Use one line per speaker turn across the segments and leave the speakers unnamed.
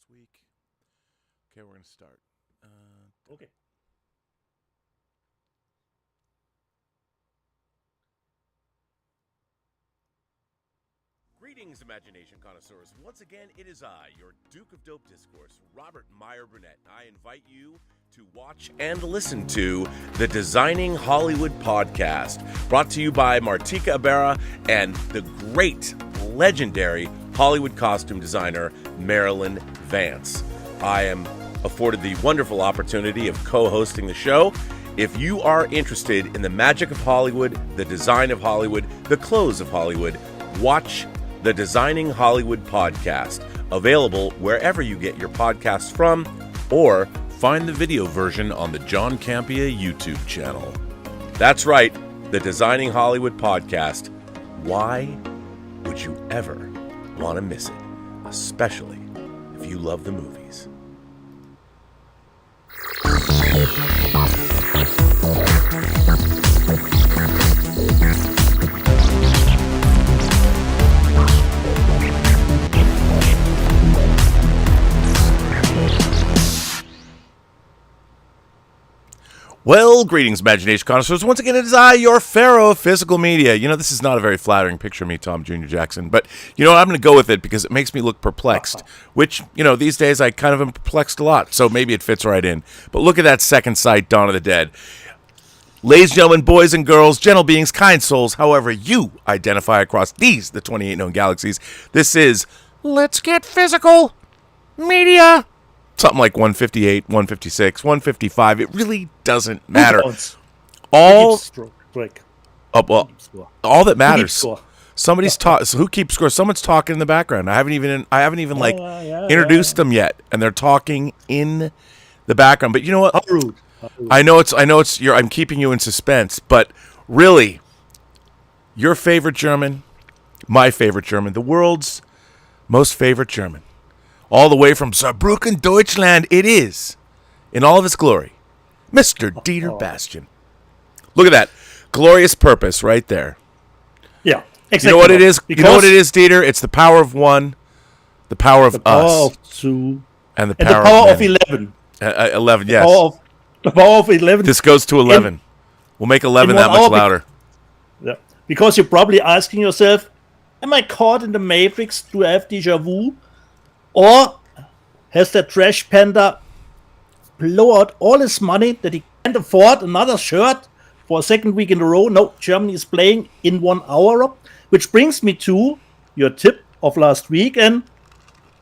week. Okay, we're going to start.
Okay.
Greetings, imagination connoisseurs. Once again, it is I, your Duke of Dope Discourse, Robert Meyer Burnett. I invite you to watch and listen to the Designing Hollywood podcast, brought to you by Martika Ibarra and the great, legendary Hollywood costume designer, Marilyn Vance. I am afforded the wonderful opportunity of co-hosting the show. If you are interested in the magic of Hollywood, the design of Hollywood, the clothes of Hollywood, watch the Designing Hollywood podcast, available wherever you get your podcasts from, or find the video version on the John Campea YouTube channel. That's right, the Designing Hollywood podcast. Why would you ever want to miss it? Especially if you love the movies. Well, greetings, imagination connoisseurs. Once again, it is I, your pharaoh of physical media. You know, this is not a very flattering picture of me, Tom Jr. Jackson, but you know what? I'm going to go with it because it makes me look perplexed, which, you know, these days I kind of am perplexed a lot, so maybe it fits right in. But look at that second sight, Dawn of the Dead. Ladies and gentlemen, boys and girls, gentle beings, kind souls, however you identify across these, the 28 known galaxies, this is Let's Get Physical Media. Something like 158, 156, 155. It really doesn't matter. All that matters. Somebody's talking. So who keeps score? Someone's talking in the background. I haven't even introduced them yet, and they're talking in the background. But you know what?
How rude.
I know it's. I'm keeping you in suspense, but really, your favorite German, my favorite German, the world's most favorite German. All the way from Saarbrücken, Deutschland, it is, in all of its glory, Mr. Dieter Bastian. Look at that. Glorious purpose right there.
Yeah,
You
exactly.
know what it is? You know what it is, Dieter? It's the power of one, the power of us,
of two,
and the
power
of
11.
11, yes.
The power of 11.
This goes to 11. We'll make 11 that much louder.
Yeah, because you're probably asking yourself, am I caught in the Matrix? Do I have déjà vu? Or has that trash panda blow out all his money that he can't afford another shirt for a second week in a row? No, Germany is playing in 1 hour. Which brings me to your tip of last week. And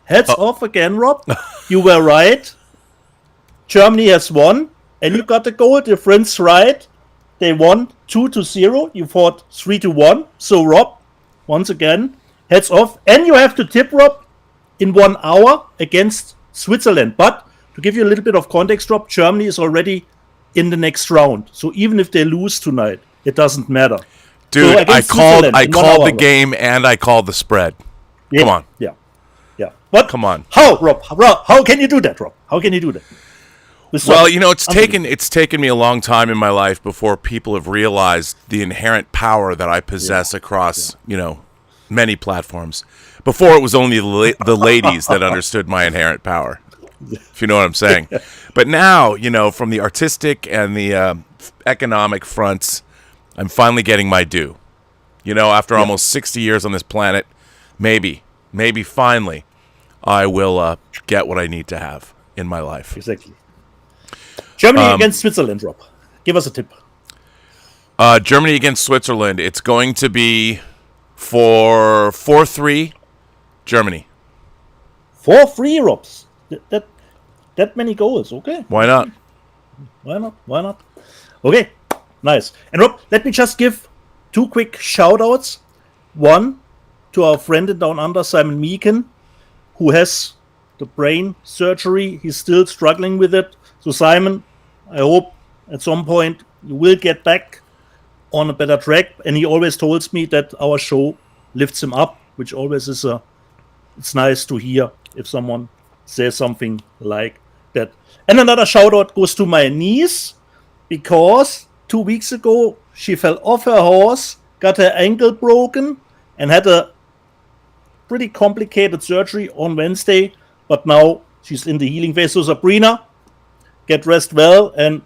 heads off again, Rob. You were right. Germany has won. And you got the goal difference right. They won 2-0. You fought 3-1. So, Rob, once again, heads off. And you have to tip, Rob, in 1 hour against Switzerland. But to give you a little bit of context, Rob, Germany is already in the next round. So even if they lose tonight, it doesn't matter.
Dude, so I called the game and I called the spread.
Yeah,
come on.
Yeah. What?
Come on.
How, Rob? How can you do that, Rob? How can you do that?
Well, you know, it's taken me a long time in my life before people have realized the inherent power that I possess across, you know, many platforms. Before it was only the ladies that understood my inherent power, if you know what I'm saying. But now, you know, from the artistic and the economic fronts, I'm finally getting my due. You know, after almost 60 years on this planet, maybe finally, I will get what I need to have in my life.
Exactly. Germany against Switzerland, Rob. Give us a tip.
Germany against Switzerland. It's going to be for 4-3. Germany.
4-3, Robs. That many goals, okay?
Why not?
Why not? Okay, nice. And Rob, let me just give 2 quick shout-outs. One, to our friend in Down Under, Simon Meakin, who has the brain surgery. He's still struggling with it. So Simon, I hope at some point you will get back on a better track. And he always tells me that our show lifts him up, which always is it's nice to hear if someone says something like that. And another shout out goes to my niece, because 2 weeks ago she fell off her horse, got her ankle broken, and had a pretty complicated surgery on Wednesday. But now She's in the healing phase. So Sabrina, get rest well, and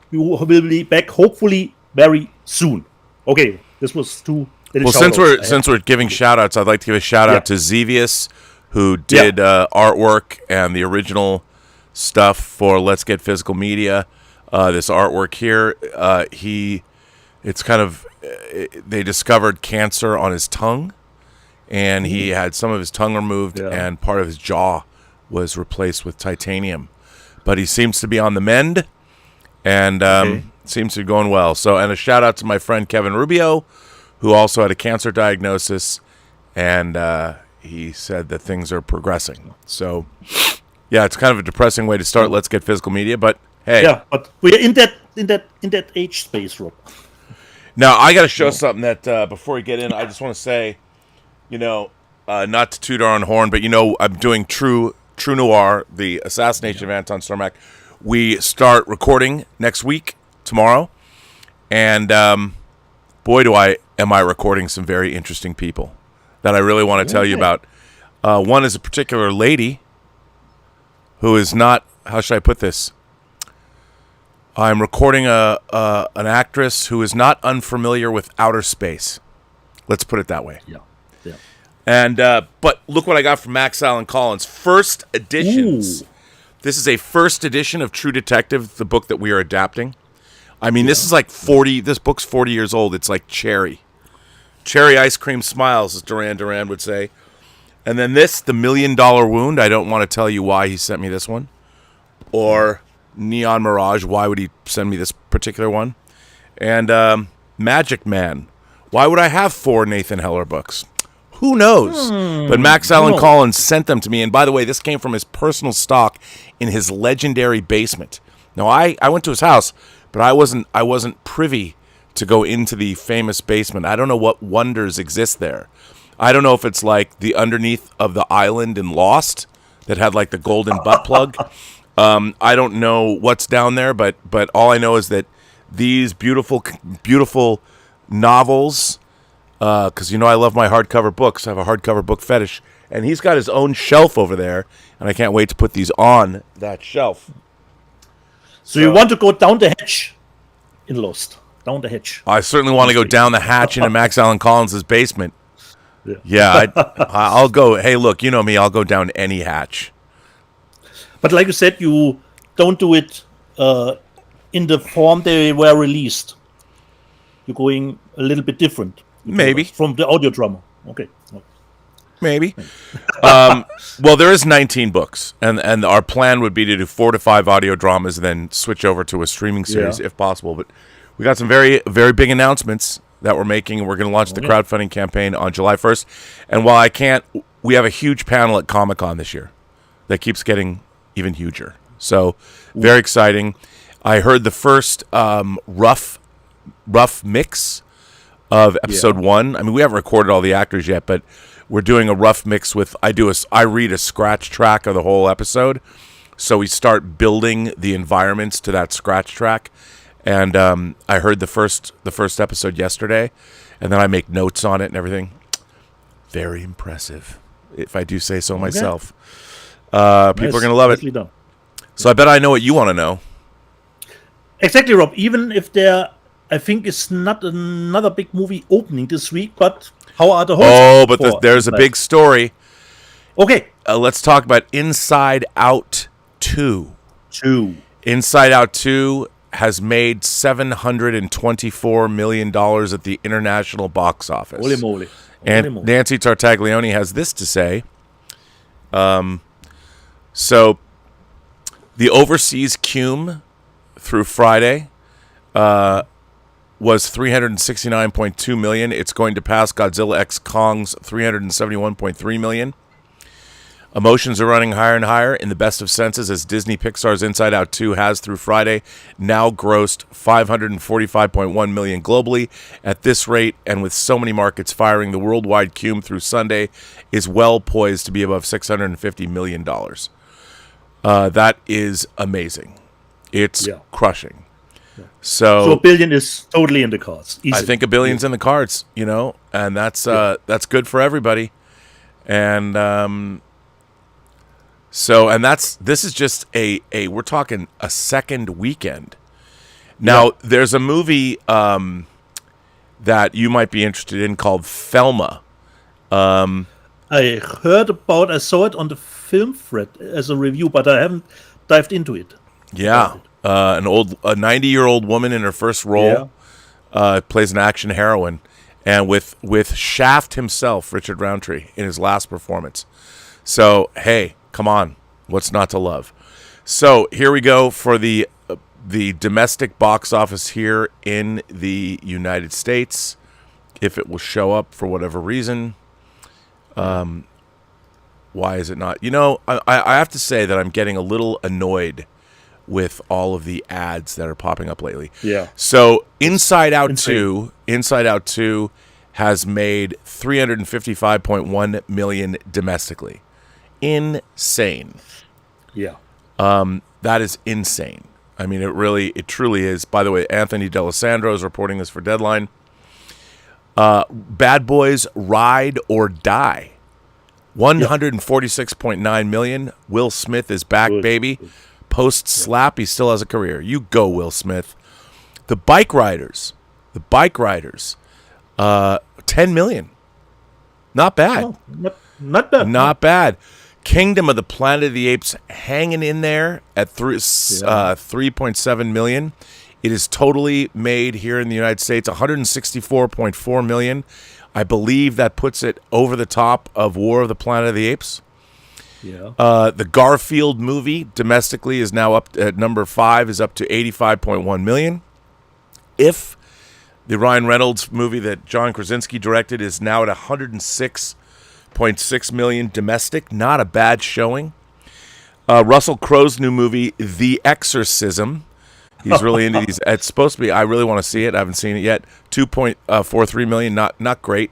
you will be back hopefully very soon. Okay, this was two.
Well, since we're giving shout outs, I'd like to give a shout out to Xevious, who did artwork and the original stuff for Let's Get Physical Media. This artwork here, it's kind of, they discovered cancer on his tongue, and he had some of his tongue removed, and part of his jaw was replaced with titanium. But he seems to be on the mend, and seems to be going well. So, and a shout out to my friend Kevin Rubio, who also had a cancer diagnosis, and he said that things are progressing. So, yeah, it's kind of a depressing way to start Let's Get Physical Media, but hey.
Yeah, but we're in that age space, Rob.
Now, I got to show something that before we get in, I just want to say, not to toot our own horn, but I'm doing True Noir, the assassination of Anton Cermak. We start recording next week, tomorrow, and boy, am I recording some very interesting people that I really want to tell you about. One is a particular lady who is not, how should I put this? I'm recording an actress who is not unfamiliar with outer space. Let's put it that way. Yeah. And but look what I got from Max Allen Collins. First editions. Ooh. This is a first edition of True Detective, the book that we are adapting. I mean, this is like 40. This book's 40 years old. It's like cherry ice cream smiles, as Duran Duran would say. And then this, The $1 Million Wound. I don't want to tell you why he sent me this one, or Neon Mirage. Why would he send me this particular one? And Magic Man. Why would I have 4 Nathan Heller books? Who knows? But Max Allen Collins sent them to me. And by the way, this came from his personal stock in his legendary basement. Now, I went to his house, but I wasn't privy to go into the famous basement. I don't know what wonders exist there. I don't know if it's like the underneath of the island in Lost that had like the golden butt plug. I don't know what's down there, but all I know is that these beautiful novels, because I love my hardcover books. I have a hardcover book fetish, and he's got his own shelf over there, and I can't wait to put these on that shelf.
So you want to go down the hatch in Lost? Down the hatch.
I certainly want to go down the hatch into Max Allen Collins' basement. Yeah, I'll go. Hey, look, you know me. I'll go down any hatch.
But like you said, you don't do it in the form they were released. You're going a little bit different.
Maybe.
From the audio drama. Okay.
Maybe. Well, there is 19 books, and our plan would be to do 4 to 5 audio dramas and then switch over to a streaming series if possible. But we got some very, very big announcements that we're making, and we're going to launch the crowdfunding campaign on July 1st. And while I can't, we have a huge panel at Comic-Con this year that keeps getting even huger. So, very exciting. I heard the first rough mix of episode 1. I mean, we haven't recorded all the actors yet, but we're doing a rough mix with, I read a scratch track of the whole episode. So we start building the environments to that scratch track. And I heard the first episode yesterday, and then I make notes on it and everything. Very impressive, if I do say so myself. People are going to love it. Done. So I bet I know what you want to know.
Exactly, Rob. Even if I think it's not another big movie opening this week, but how are the hosts?
Oh, but there's a big story.
Okay.
Let's talk about Inside Out 2. Inside Out 2 has made $724 million at the international box office.
Holy moly.
And Nancy Tartaglione has this to say. So the overseas cume through Friday was $369.2 million. It's going to pass Godzilla X Kong's $371.3 million. Emotions are running higher and higher in the best of senses as Disney Pixar's Inside Out 2 has through Friday now grossed $545.1 million globally. At this rate, and with so many markets firing, the worldwide cume through Sunday is well poised to be above $650 million. That is amazing. It's crushing. Yeah. So
$1 billion is totally in the cards. Easy.
I think $1 billion's in the cards, and that's good for everybody. And So, and this is just we're talking a second weekend. Now, there's a movie that you might be interested in called Thelma.
I saw it on the film thread as a review, but I haven't dived into it.
Yeah. A 90-year-old woman in her first role plays an action heroine, and with Shaft himself, Richard Roundtree, in his last performance. So, hey, come on, what's not to love? So here we go for the domestic box office here in the United States. If it will show up for whatever reason, why is it not? I have to say that I'm getting a little annoyed with all of the ads that are popping up lately.
Yeah.
So Inside Out 2 has made $355.1 million domestically. Insane.
Yeah.
That is insane. I mean, it truly is. By the way, Anthony D'Alessandro is reporting this for Deadline. Bad Boys Ride or Die. $146.9 million. Will Smith is back, baby. Post slap, he still has a career. You go, Will Smith. The Bike Riders. $10 million. Not bad.
Oh, not bad.
Not bad. Kingdom of the Planet of the Apes hanging in there at 3.7 million. It is totally made here in the United States, $164.4 million. I believe that puts it over the top of War of the Planet of the Apes.
Yeah.
The Garfield movie domestically is now up at number 5, is up to 85.1 million. If the Ryan Reynolds movie that John Krasinski directed is now at 106.6 million domestic, not a bad showing. Russell Crowe's new movie, The Exorcism. He's really into these. It's supposed to be. I really want to see it. I haven't seen it yet. 2.43 million. Not great.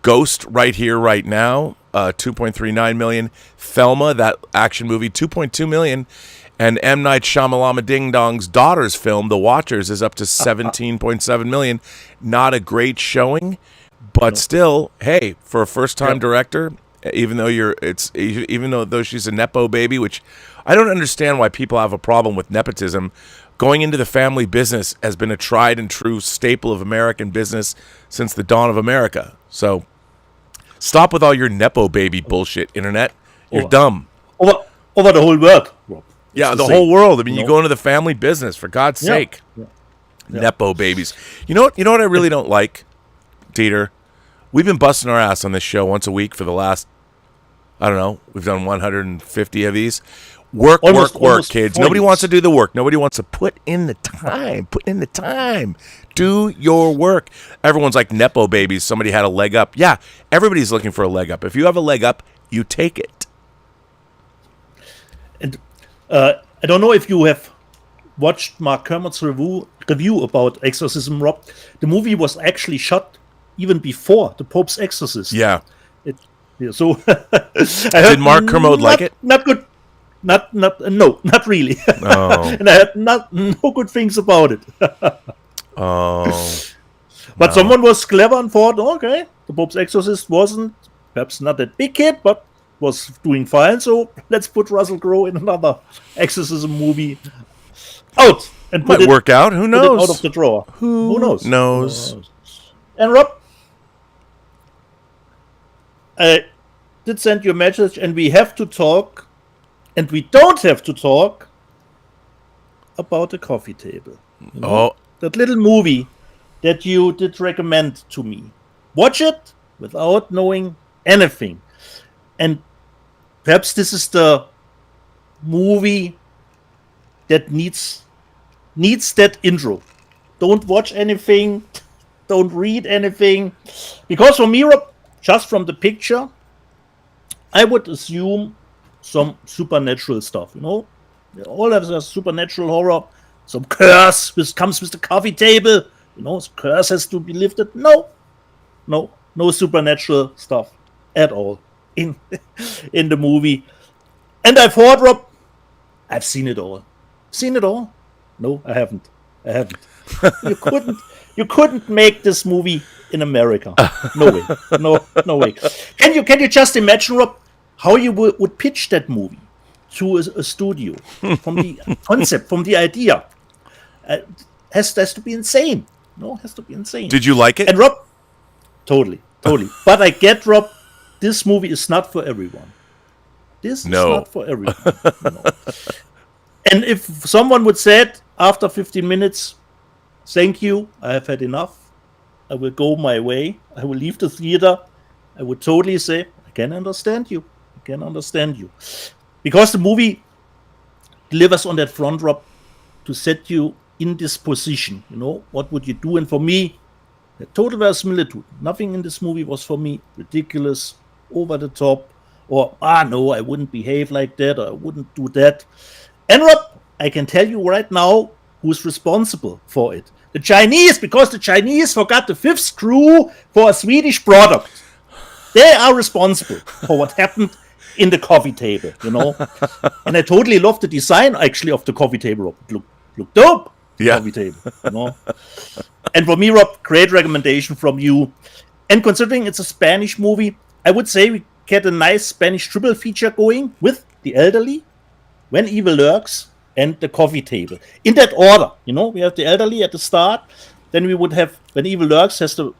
Ghost Right Here, Right Now. 2.39 million. Thelma, that action movie, 2.2 million. And M. Night Shyamalan Ding Dong's daughter's film, The Watchers, is up to 17.7 million. Not a great showing, but still, hey, for a first-time director, even though she's a nepo baby, which I don't understand why people have a problem with nepotism. Going into the family business has been a tried and true staple of American business since the dawn of America. So stop with all your nepo baby bullshit, internet. You're dumb.
Over the whole world.
Yeah, the whole world. I mean, you go into the family business, for God's sake. Yeah. Nepo babies. You know what I really don't like, Dieter? We've been busting our ass on this show once a week for the last, I don't know, we've done 150 of these. Work, kids. 40. Nobody wants to do the work. Nobody wants to put in the time. Do your work. Everyone's like nepo babies. Somebody had a leg up. Yeah, everybody's looking for a leg up. If you have a leg up, you take it.
And I don't know if you have watched Mark Kermode's review about Exorcism, Rob. The movie was actually shot even before the Pope's Exorcist.
Yeah.
So
did Mark Kermode like it?
Not good. Not really.
Oh.
And I had no good things about it. But someone was clever and thought, okay, the Pope's Exorcist wasn't perhaps not that big hit, but was doing fine. So let's put Russell Crowe in another exorcism movie out and
might work out. Who knows?
Out of the drawer. Who knows? And Rob, I did send you a message, and we have to talk. And we don't have to talk about the coffee table. You know? That little movie that you did recommend to me. Watch it without knowing anything. And perhaps this is the movie that needs that intro. Don't watch anything. Don't read anything. Because for me, Rob, just from the picture, I would assume some supernatural stuff, you know. All of the supernatural horror, some curse which comes with the coffee table, you know, curse has to be lifted. No supernatural stuff at all in the movie. And I thought, Rob, I've seen it all. Seen it all? No, I haven't. You couldn't make this movie in America. No way. No way. Can you just imagine, Rob? how you would pitch that movie to a studio from the concept, from the idea. Has to be insane. No, has to be insane.
Did you like it?
And Rob, totally. But I get, Rob, this movie is not for everyone. This is not for everyone. No. And if someone would say it after 15 minutes, thank you, I have had enough. I will go my way. I will leave the theater. I would totally say, I can understand you. Because the movie delivers on that front, Rob, to set you in this position. What would you do? And for me, the total verisimilitude. Nothing in this movie was for me ridiculous, over the top, or, no, I wouldn't behave like that, or I wouldn't do that. And Rob, I can tell you right now who's responsible for it. The Chinese, because the Chinese forgot the fifth screw for a Swedish product. They are responsible for what happened in the coffee table, And I totally love the design, actually, of the coffee table, Rob. It looked dope.
Yeah.
Coffee table, And for me, Rob, great recommendation from you. And considering it's a Spanish movie, I would say we get a nice Spanish triple feature going with The Elderly, When Evil Lurks, and The Coffee Table. In that order, we have The Elderly at the start, then we would have When Evil Lurks has the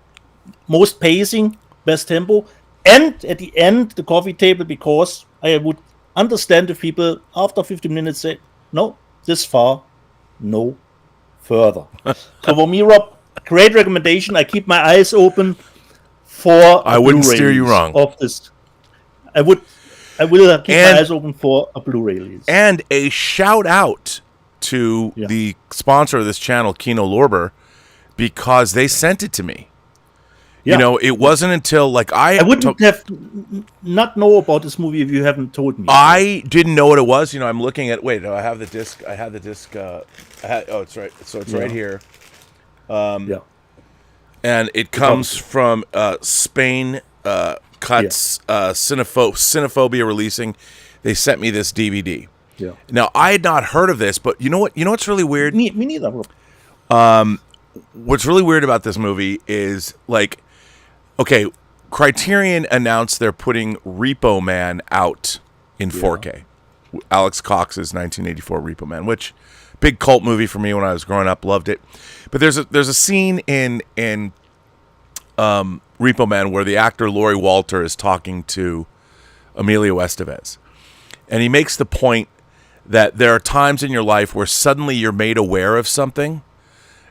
most pacing, best tempo, and at the end, The Coffee Table, because I would understand if people after 15 minutes say, no, this far, no further. So for me, Rob, great recommendation. I keep my eyes open for
I wouldn't steer you wrong.
Of this. I will keep my eyes open for a Blu-ray release.
And a shout out to the sponsor of this channel, Kino Lorber, because they sent it to me. Yeah. It wasn't until I wouldn't
have not know about this movie if you haven't told me.
I didn't know what it was. I'm looking at. Wait, I have the disc. It's right. So it's right here. And it comes from Spain. Cuts Cinephobia releasing. They sent me this DVD.
Yeah.
Now I had not heard of this, but you know what? What's really weird?
Me neither.
What's really weird about this movie is Criterion announced they're putting Repo Man out in 4K. Alex Cox's 1984 Repo Man, which big cult movie for me when I was growing up, loved it. But there's a scene in Repo Man where the actor Laurie Walter is talking to Emilio Estevez, and he makes the point that there are times in your life where suddenly you're made aware of something,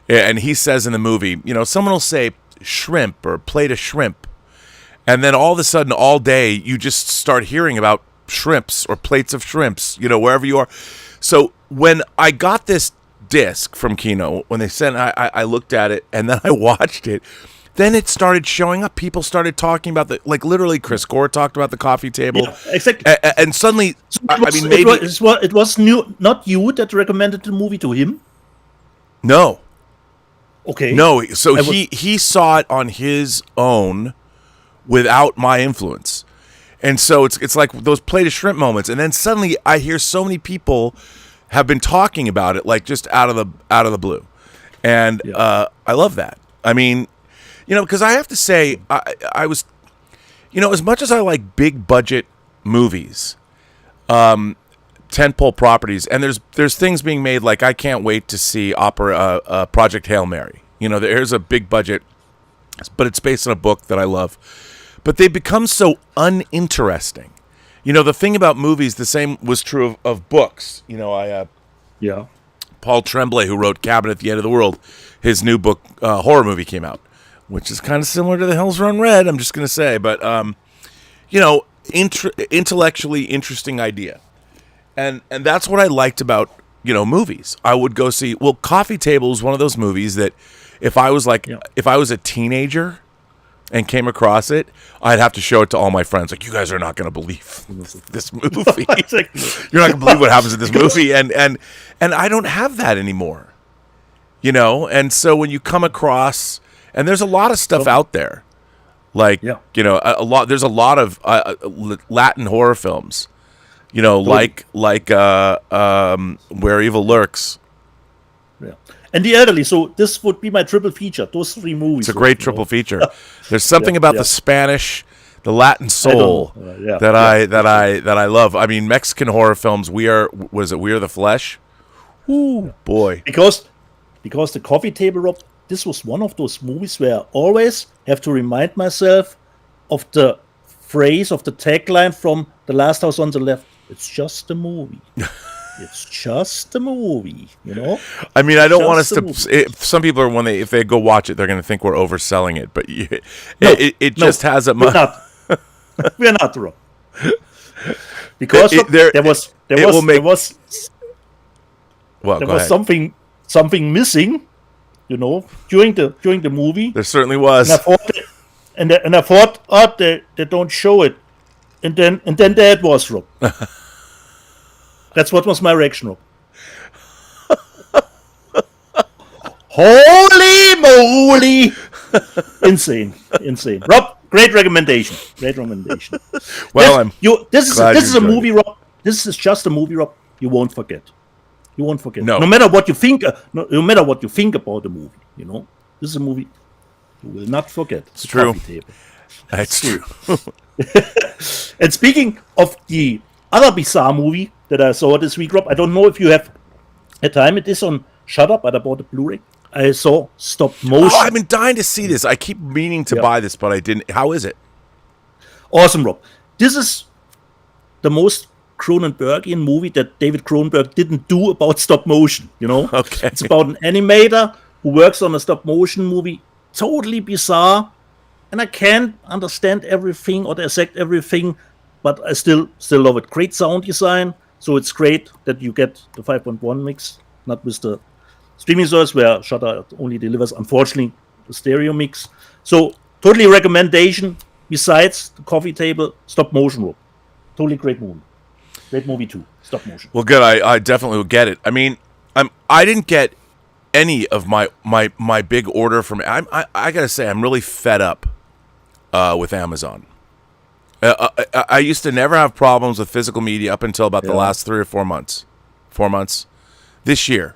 and he says in the movie, someone will say shrimp or plate of shrimp, and then all of a sudden all day you just start hearing about shrimps or plates of shrimps, wherever you are. So when I got this disc from Kino, when they sent, I looked at it and then I watched it. Then it started showing up. People started talking about literally Chris Gore talked about the coffee table.
Yeah, exactly.
And suddenly,
it was not you that recommended the movie to him?
No.
Okay.
No, so he saw it on his own without my influence. And so it's like those plate of shrimp moments. And then suddenly I hear so many people have been talking about it, just out of the blue. And I love that. I mean, because I have to say, I was, as much as I like big budget movies, tentpole properties, and there's things being made I can't wait to see Project Hail Mary. There's a big budget, but it's based on a book that I love. But they become so uninteresting. The thing about movies, the same was true of books. Paul Tremblay, who wrote Cabin at the End of the World, his new book, horror movie came out, which is kind of similar to The Hills Run Red, I'm just going to say. But, intellectually interesting idea. And that's what I liked about, movies. I would go see, Coffee Table is one of those movies that if I was a teenager and came across it, I'd have to show it to all my friends. You guys are not going to believe this movie. You're not going to believe what happens in this movie. And I don't have that anymore. And so when you come across, and there's a lot of stuff out there, there's a lot of Latin horror films, Where Evil Lurks.
Yeah. And The Elderly, so this would be my triple feature, those three movies.
It's a great triple feature. There's something about the Spanish the Latin soul that I love. I mean, Mexican horror films. We Are the Flesh? Ooh, boy.
Because the coffee table, Rob, this was one of those movies where I always have to remind myself of the phrase, of the tagline from The Last House on the Left. It's just a movie. It's just a movie, you know?
I mean, I don't want us to... some people are, if they go watch it, they're going to think we're overselling it, but it just has a...
We're not. We're not, Rob. Because there was something missing, you know, during the movie.
There certainly was.
And I thought, they don't show it. And then there it was, Rob. That's what was my reaction, Rob. Holy moly! Insane. Rob, great recommendation.
Well,
this is a movie, Rob. This is just a movie, Rob. You won't forget.
No.
No matter what you think, no matter what you think about the movie, you know, this is a movie you will not forget.
It's true. That's true.
And speaking of the other bizarre movie that I saw this week, Rob, I don't know if you have a time. It is on Shudder, but I bought a Blu-ray. I saw Stop Motion.
Oh, I've been dying to see this. I keep meaning to buy this, but I didn't. How is it?
Awesome, Rob. This is the most Cronenbergian movie that David Cronenberg didn't do about stop motion, you know?
Okay.
It's about an animator who works on a stop motion movie. Totally bizarre. And I can't understand everything or dissect everything, but I still love it. Great sound design. So it's great that you get the 5.1 mix, not with the streaming service where Shudder only delivers, unfortunately, the stereo mix. So totally recommendation. Besides the coffee table, stop motion, Rob. Totally great movie. Great movie too. Stop motion.
Well, good. I definitely will get it. I mean, I didn't get any of my big order from. I gotta say, I'm really fed up with Amazon. I used to never have problems with physical media up until about the last 3 or 4 months. 4 months. This year,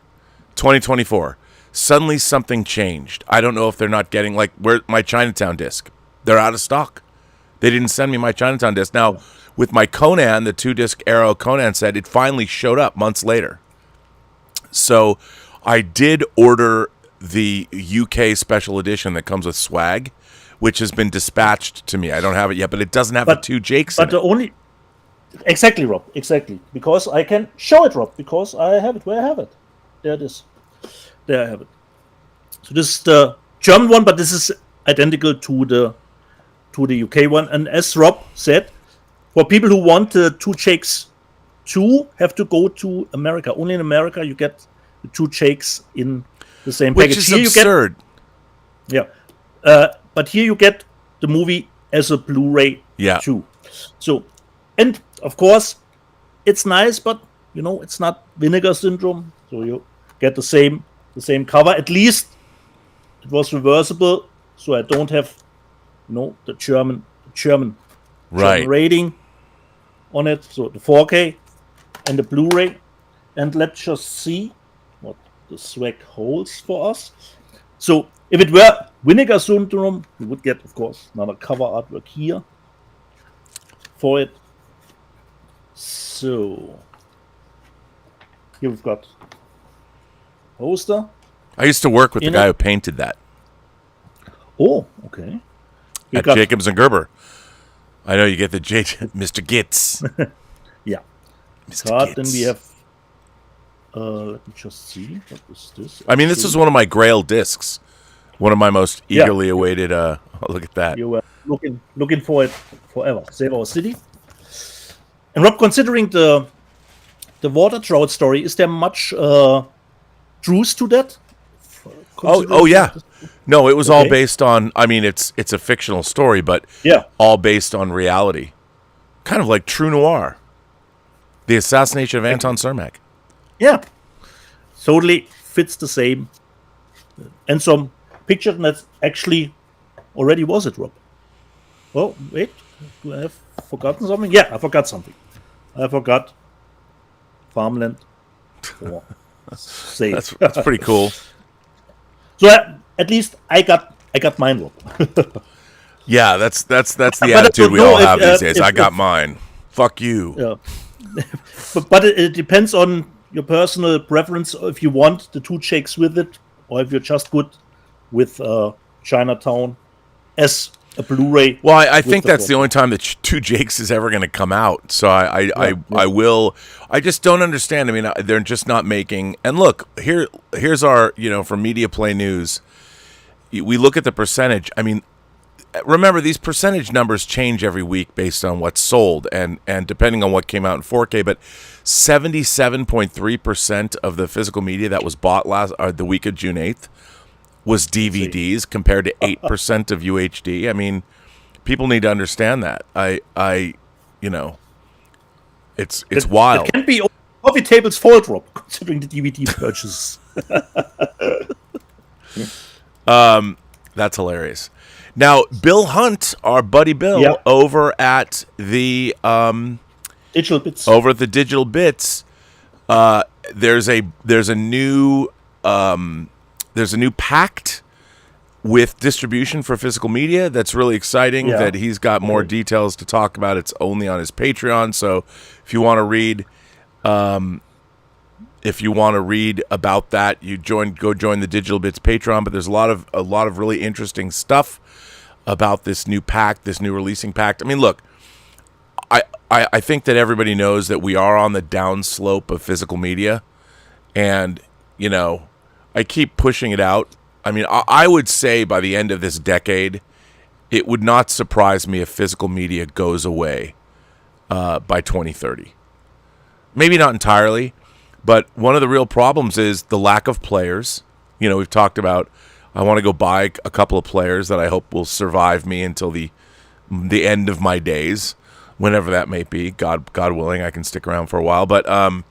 2024, suddenly something changed. I don't know if they're not getting where my Chinatown disc. They're out of stock. They didn't send me my Chinatown disc. Now, with my Conan, the 2-disc Arrow Conan set, it finally showed up months later. So I did order the UK special edition that comes with swag, which has been dispatched to me. I don't have it yet, but it doesn't have the 2 Jakes in it.
Exactly, Rob. Exactly. Because I can show it, Rob. Because I have it where I have it. There it is. There I have it. So this is the German one, but this is identical to the UK one. And as Rob said, for people who want the 2 Jakes 2, have to go to America. Only in America you get the 2 Jakes in the same package.
Which is absurd.
But here you get the movie as a Blu-ray too. So, and of course, it's nice, but you know it's not Vinegar Syndrome. So you get the same cover. At least it was reversible, so I don't have the German rating on it. So the 4K and the Blu-ray, and let's just see what the swag holds for us. So if it were Vinegar Syndrome, you would get, of course, another cover artwork here for it. So here we've got poster.
I used to work with the guy who painted that.
Oh, okay.
At Jacobs and Gerber. I know you get the Mr. Gitz.
Yeah.
Mr.
Card,
Gitz.
then we have. Let me just see. What is this?
I mean, this is one of my Grail discs. One of my most eagerly awaited. Look at that.
You were looking for it forever. Save Our City. And Rob, considering the water trout story, is there much truth to that?
Oh yeah. No, it was all based on. I mean, it's a fictional story, but all based on reality. Kind of like True Noir, the assassination of Anton Cermak.
Yeah, totally fits the same. And some picture that's actually already was it, Rob? Oh wait, do I have forgotten something? Yeah, I forgot something. I forgot farmland.
That's pretty cool.
So at least I got mine, Rob.
Yeah, that's the attitude we all have these days. I got mine. Fuck you.
Yeah. but it depends on your personal preference if you want the 2 Jakes with it, or if you're just good with Chinatown as a Blu-ray.
Well, I think that's the only time that 2 Jakes is ever going to come out. So I will. I just don't understand. I mean, they're just not making. And look, here's our, from Media Play News. We look at the percentage. I mean, remember, these percentage numbers change every week based on what's sold and depending on what came out in 4K. But 77.3% of the physical media that was bought the week of June 8th was DVDs compared to 8% of UHD. I mean, people need to understand that. It's wild.
It can be coffee table's fault, Rob, considering the DVD purchases.
That's hilarious. Now, Bill Hunt, our buddy Bill, over at the
Digital Bits.
Over at the Digital Bits, there's a new pact with distribution for physical media that's really exciting.
Yeah.
That he's got more details to talk about. It's only on his Patreon, so if you want to read, about that, go join the Digital Bits Patreon. But there's a lot of really interesting stuff about this new pact, this new releasing pact. I mean, look, I think that everybody knows that we are on the downslope of physical media, and I keep pushing it out. I mean, I would say by the end of this decade, it would not surprise me if physical media goes away by 2030. Maybe not entirely, but one of the real problems is the lack of players. We've talked about, I want to go buy a couple of players that I hope will survive me until the end of my days, whenever that may be. God willing, I can stick around for a while. But I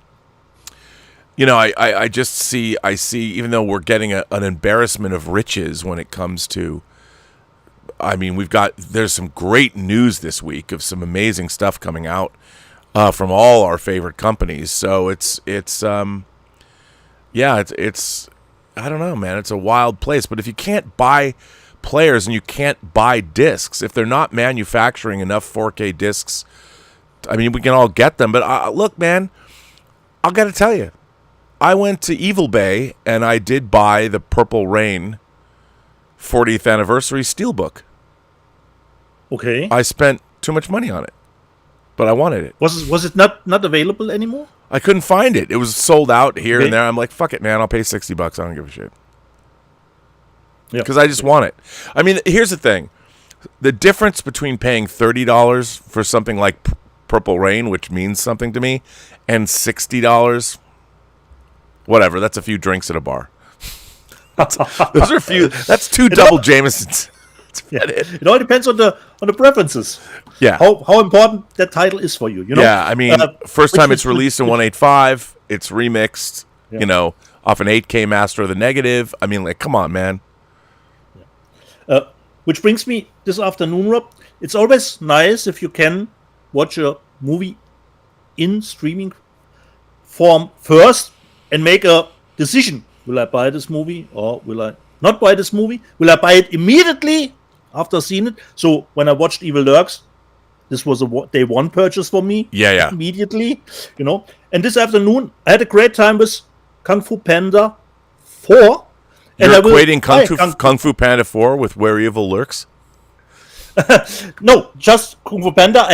see, even though we're getting an embarrassment of riches when it comes to, I mean, there's some great news this week of some amazing stuff coming out from all our favorite companies. So it's I don't know, man. It's a wild place. But if you can't buy players and you can't buy discs, if they're not manufacturing enough 4K discs, I mean, we can all get them. But look, man, I've got to tell you, I went to Evil Bay and I did buy the Purple Rain 40th anniversary steelbook.
Okay.
I spent too much money on it, but I wanted it.
Was it not available anymore?
I couldn't find it. It was sold out here and there. I'm like, fuck it, man. I'll pay $60. I don't give a shit. Because I just want it. I mean, here's the thing. The difference between paying $30 for something like Purple Rain, which means something to me, and $60, whatever, that's a few drinks at a bar. Those are a few. That's 2 double Jamesons.
It all depends on the preferences.
Yeah.
How important that title is for you.
Yeah, I mean, first time it's released in 185, it's remixed, off an 8K master of the negative. I mean, like, come on, man.
Which brings me this afternoon, Rob. It's always nice if you can watch a movie in streaming form first and make a decision. Will I buy this movie or will I not buy this movie? Will I buy it immediately after seeing it? So when I watched Evil Lurks, this was a day one purchase for me.
Yeah.
Immediately, And this afternoon, I had a great time with Kung Fu Panda 4.
You're equating Kung Fu Panda 4 with Where Evil Lurks?
No, just Kung Fu Panda.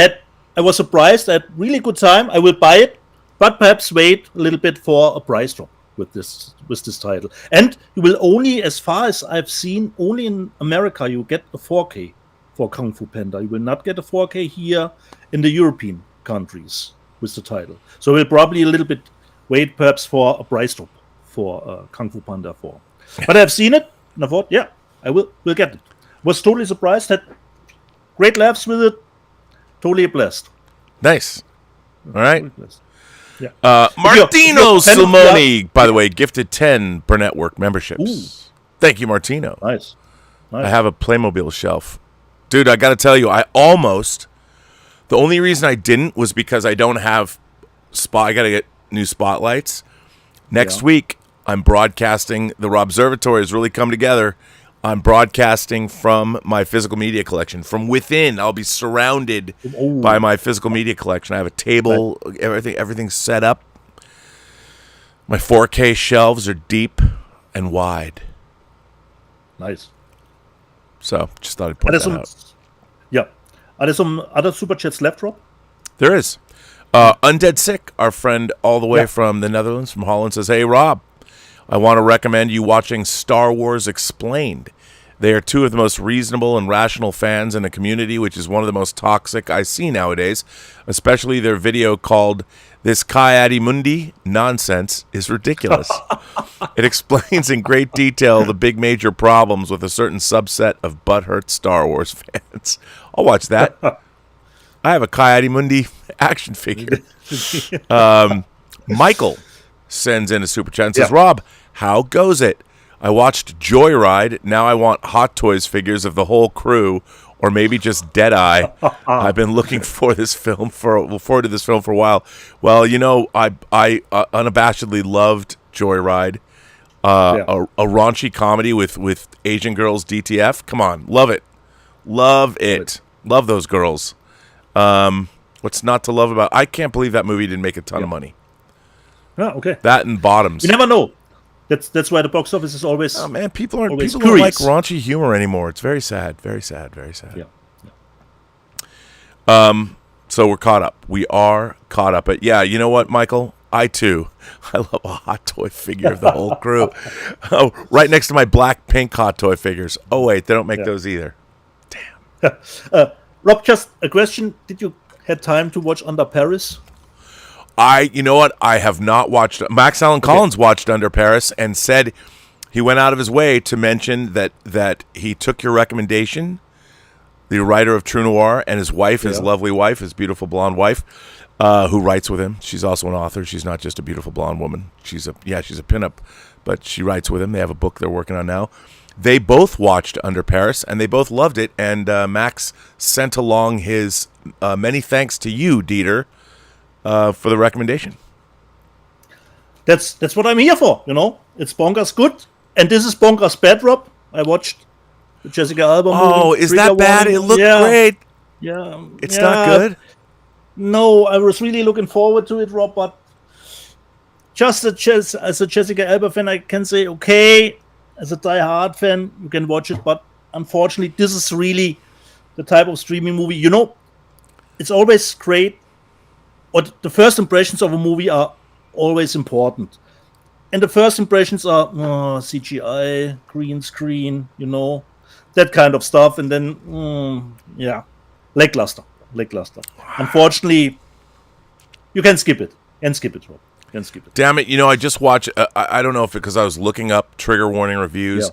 I was surprised. I had really good time. I will buy it, but perhaps wait a little bit for a price drop with this title. And you will only, as far as I've seen, only in America you get a 4K for Kung Fu Panda. You will not get a 4K here in the European countries with the title. So we'll probably a little bit wait perhaps for a price drop for Kung Fu Panda 4. But I've seen it and I thought, I will get it. Was totally surprised, had great laughs with it, totally blessed.
Nice. All right.
Totally yeah.
Martino Simoni, by the way, gifted 10 Burnettwork memberships.
Ooh.
Thank you, Martino.
Nice.
I have a Playmobil shelf. Dude, I got to tell you, the only reason I didn't was because I don't have I got to get new spotlights. Next week, I'm broadcasting. The Robservatory has really come together. I'm broadcasting from my physical media collection. From within, I'll be surrounded by my physical media collection. I have a table, everything's set up. My 4K shelves are deep and wide.
Nice.
So, just thought I'd point that out.
Yeah. Are there some other super chats left, Rob?
There is. Undead Sick, our friend all the way from the Netherlands, from Holland, says, "Hey, Rob, I want to recommend you watching Star Wars Explained. They are two of the most reasonable and rational fans in a community, which is one of the most toxic I see nowadays, especially their video called This Kayadi Mundi Nonsense is Ridiculous. It explains in great detail the big major problems with a certain subset of butthurt Star Wars fans." I'll watch that. I have a Kayadi Mundi action figure. Michael sends in a super chat and says, "Rob, how goes it? I watched Joyride. Now I want Hot Toys figures of the whole crew, or maybe just Deadeye. I've been looking for this film forward to this film for a while." Well, you know, I unabashedly loved Joyride. A raunchy comedy with Asian girls DTF. Come on, love it. Love it. Love those girls. What's not to love about? I can't believe that movie didn't make a ton of money.
Yeah, okay.
That and Bottoms.
You never know. That's why the box office is always.
Oh man, people don't
curious.
like raunchy humor anymore. It's very sad. Very sad. Very sad.
Yeah.
So we're caught up. We are caught up. But yeah, you know what, Michael? I too. I love a Hot Toy figure of the whole crew. Oh, right next to my black pink Hot Toy figures. Oh wait, they don't make those either. Damn.
Rob, just a question. Did you had time to watch Under Paris?
You know what? I have not watched. Max Allen Collins watched Under Paris and said he went out of his way to mention that he took your recommendation, the writer of True Noir, and his wife, his lovely wife, his beautiful blonde wife, who writes with him. She's also an author. She's not just a beautiful blonde woman. She's a pinup, but she writes with him. They have a book they're working on now. They both watched Under Paris, and they both loved it. And Max sent along his many thanks to you, Dieter, for the recommendation.
That's what I'm here for, you know. It's bonkers good, and this is bonkers bad, Rob. I watched the Jessica Alba movie.
Oh, is that bad? It looked great.
Yeah.
It's not good?
No, I was really looking forward to it, Rob, but just as a Jessica Alba fan, I can say, okay, as a die-hard fan, you can watch it, but unfortunately, this is really the type of streaming movie. You know, it's always great. The first impressions of a movie are always important. And the first impressions are CGI, green screen, you know, that kind of stuff. And then, lackluster. Unfortunately, you can skip it. Rob. Can skip it.
Damn it. You know, I just watched, I don't know if because I was looking up trigger warning reviews,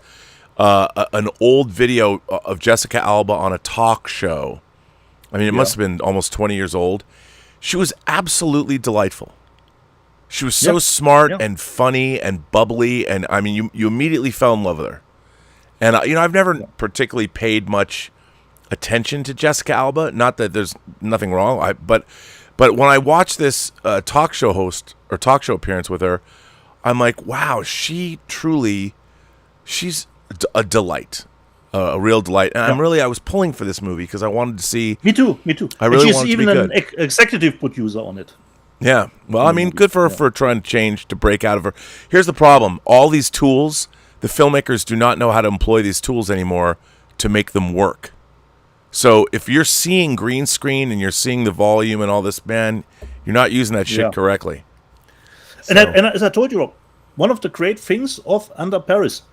an old video of Jessica Alba on a talk show. I mean, it must have been almost 20 years old. She was absolutely delightful. She was so smart and funny and bubbly, and I mean, you immediately fell in love with her. And you know, I've never particularly paid much attention to Jessica Alba. Not that there's nothing wrong, but when I watched this talk show appearance with her, I'm like, wow, she's a delight. A real delight, and I was pulling for this movie because I wanted to see. Me too. I really wanted to be good.
She's even an executive producer on it.
Yeah, well, I mean, good for her for trying to change, to break out of her. Here's the problem: all these tools, the filmmakers do not know how to employ these tools anymore to make them work. So if you're seeing green screen and you're seeing the volume and all this, man, you're not using that shit correctly.
So. And as I told you, Rob, one of the great things of Under Paris.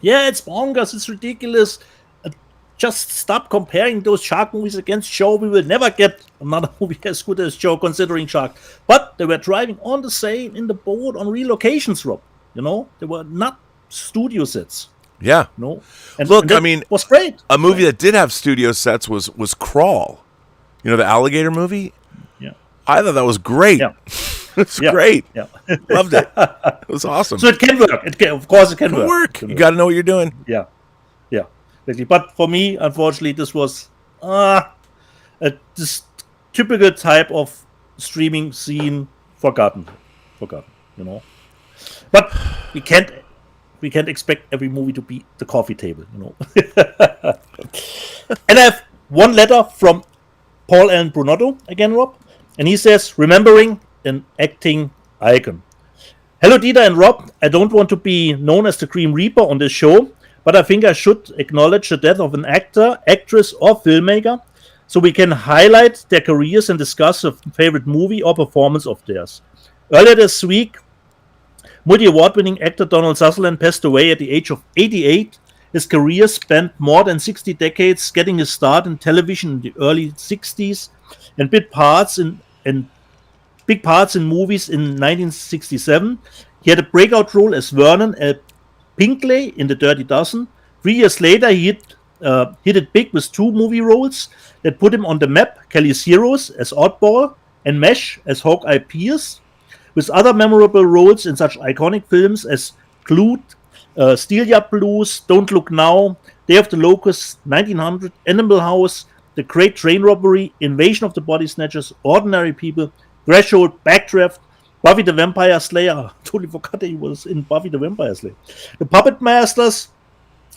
Yeah, it's bonkers, it's ridiculous. Just stop comparing those shark movies against Joe. We will never get another movie as good as Joe, considering Shark. But they were driving on the same in the boat on relocations, Rob. You know, they were not studio sets.
Yeah.
No.
And look, I mean,
was great.
A movie that did have studio sets was Crawl. You know, the alligator movie?
Yeah.
I thought that was great.
Yeah.
It's great.
Yeah.
Loved it. It was awesome.
So it can work. Of course it can work.
You got to know what you're doing.
Yeah. But for me, unfortunately, this was this typical type of streaming scene forgotten, you know. But we can't we can't expect every movie to be the coffee table, you know. And I have one letter from Paul Allen Brunotto again, Rob, and he says, remembering an acting icon. Hello, Dieter and Rob. I don't want to be known as the Grim Reaper on this show, but I think I should acknowledge the death of an actor, actress, or filmmaker so we can highlight their careers and discuss a favorite movie or performance of theirs. Earlier this week, multi-award-winning actor Donald Sutherland passed away at the age of 88. His career spanned more than 60 decades, getting his start in television in the early 60s and big parts in movies in 1967. He had a breakout role as Vernon L. Pinkley in The Dirty Dozen. 3 years later, he hit it big with 2 movie roles that put him on the map, Kelly's Heroes as Oddball and Mesh as Hawkeye Pierce, with other memorable roles in such iconic films as Clued, Steel Yard Blues, Don't Look Now, Day of the Locusts, 1900, Animal House, The Great Train Robbery, Invasion of the Body Snatchers, Ordinary People, Threshold, Backdraft, Buffy the Vampire Slayer. I totally forgot that he was in Buffy the Vampire Slayer. The Puppet Masters,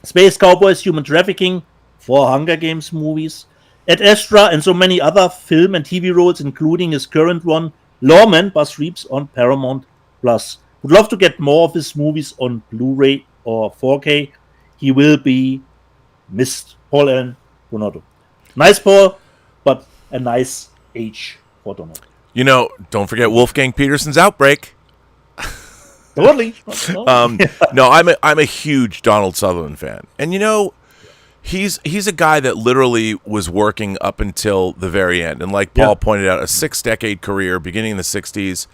Space Cowboys, Human Trafficking, 4 Hunger Games movies, Ad Astra, and so many other film and TV roles, including his current one, Lawman, Buzz Reeves on Paramount Plus. Would love to get more of his movies on Blu-ray or 4K. He will be missed. Paul Allen Brunotto. Nice Paul, but a nice age for Donald.
You know, don't forget Wolfgang Petersen's Outbreak.
Totally.
No, I'm a huge Donald Sutherland fan, and you know, he's a guy that literally was working up until the very end, and like Paul pointed out, a 6-decade career beginning in the 60s.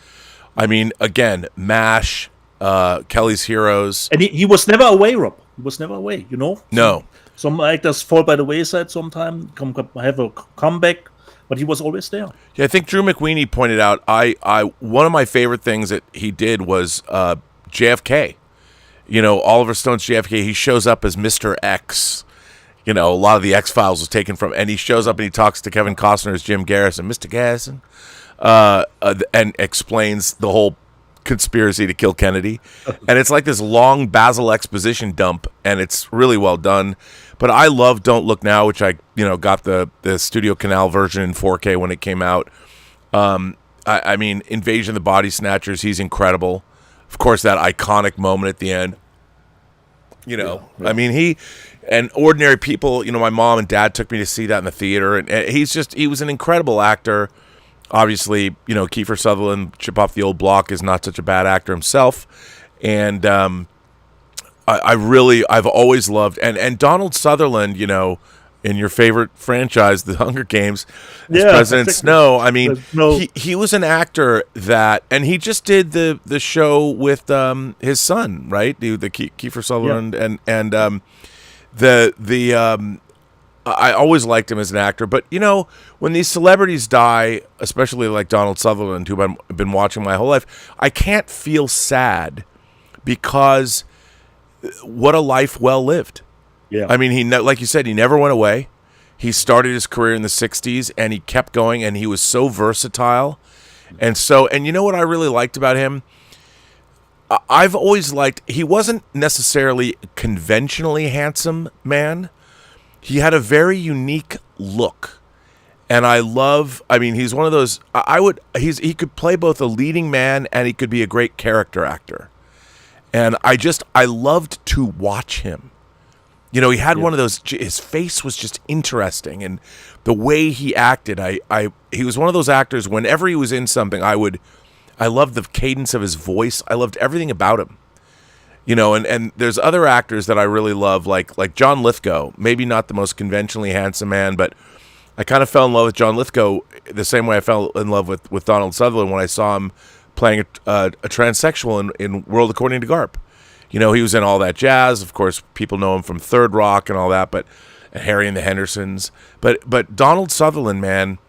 I mean, again, MASH, Kelly's Heroes,
and he was never away, Rob. He was never away. You know.
No.
Some actors fall by the wayside sometime, have a comeback, but he was always there.
Yeah, I think Drew McWeeny pointed out, one of my favorite things that he did was JFK. You know, Oliver Stone's JFK, he shows up as Mr. X. You know, a lot of the X-Files was taken from, and he shows up and he talks to Kevin Costner as Jim Garrison, Mr. Garrison, and explains the whole conspiracy to kill Kennedy. And it's like this long Basil exposition dump, and it's really well done. But I love Don't Look Now, which I got the Studio Canal version in 4K when it came out. I mean, Invasion of the Body Snatchers, he's incredible. Of course, that iconic moment at the end. You know, I mean, he and Ordinary People, you know, my mom and dad took me to see that in the theater, and he was an incredible actor. Obviously, you know, Kiefer Sutherland, chip off the old block, is not such a bad actor himself. And I've always loved, and Donald Sutherland, you know, in your favorite franchise, The Hunger Games, as President Snow. I mean, he was an actor that, and he just did the show with his son, right? The Kiefer Sutherland, and I always liked him as an actor. But you know, when these celebrities die, especially like Donald Sutherland, who I've been watching my whole life, I can't feel sad because what a life well lived.
Yeah.
I mean, like you said, he never went away. He started his career in the 60s, and he kept going, and he was so versatile. And you know what I really liked about him? I've always liked, he wasn't necessarily a conventionally handsome man. He had a very unique look. And he's one of those, he could play both a leading man and he could be a great character actor. And I loved to watch him. You know, he had one of those, his face was just interesting, and the way he acted, he was one of those actors, whenever he was in something, I loved the cadence of his voice. I loved everything about him. You know, and there's other actors that I really love, like John Lithgow, maybe not the most conventionally handsome man, but I kind of fell in love with John Lithgow the same way I fell in love with Donald Sutherland when I saw him playing a transsexual in World According to Garp. You know, he was in All That Jazz. Of course, people know him from Third Rock and all that, but Harry and the Hendersons. But Donald Sutherland, man,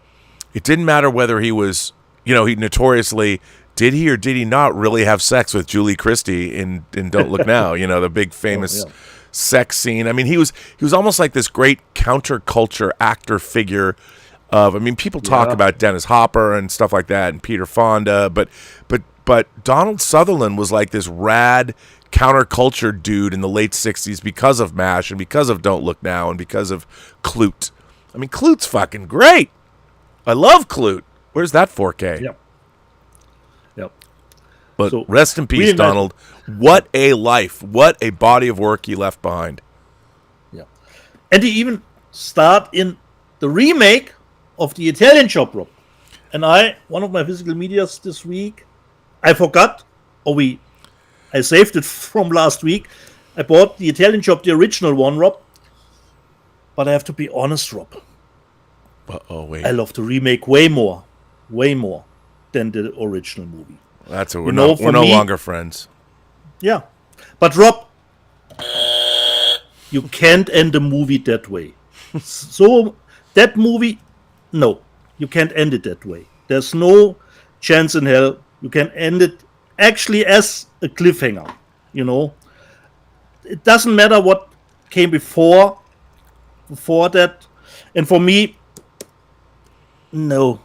it didn't matter whether he was, you know, he notoriously, did he or did he not really have sex with Julie Christie in Don't Look Now, you know, the big famous sex scene. I mean, he was almost like this great counterculture actor figure of, I mean, people talk about Dennis Hopper and stuff like that and Peter Fonda, but but Donald Sutherland was like this rad counterculture dude in the late 60s because of MASH and because of Don't Look Now and because of Clute. I mean, Clute's fucking great. I love Clute. Where's that 4K?
Yep.
But
So,
rest in peace,
really nice.
Donald. What a life. What a body of work he left behind.
Yeah. And he even starred in the remake of the Italian Job, Rob. And one of my physical medias this week, I forgot, I saved it from last week. I bought the Italian Job, the original one, Rob. But I have to be honest, Rob.
Oh, wait.
I love the remake way more than the original movie.
We're no longer friends.
Yeah. But Rob, you can't end a movie that way. So that movie, no, you can't end it that way. There's no chance in hell you can end it actually as a cliffhanger. It doesn't matter what came before that. And for me, no,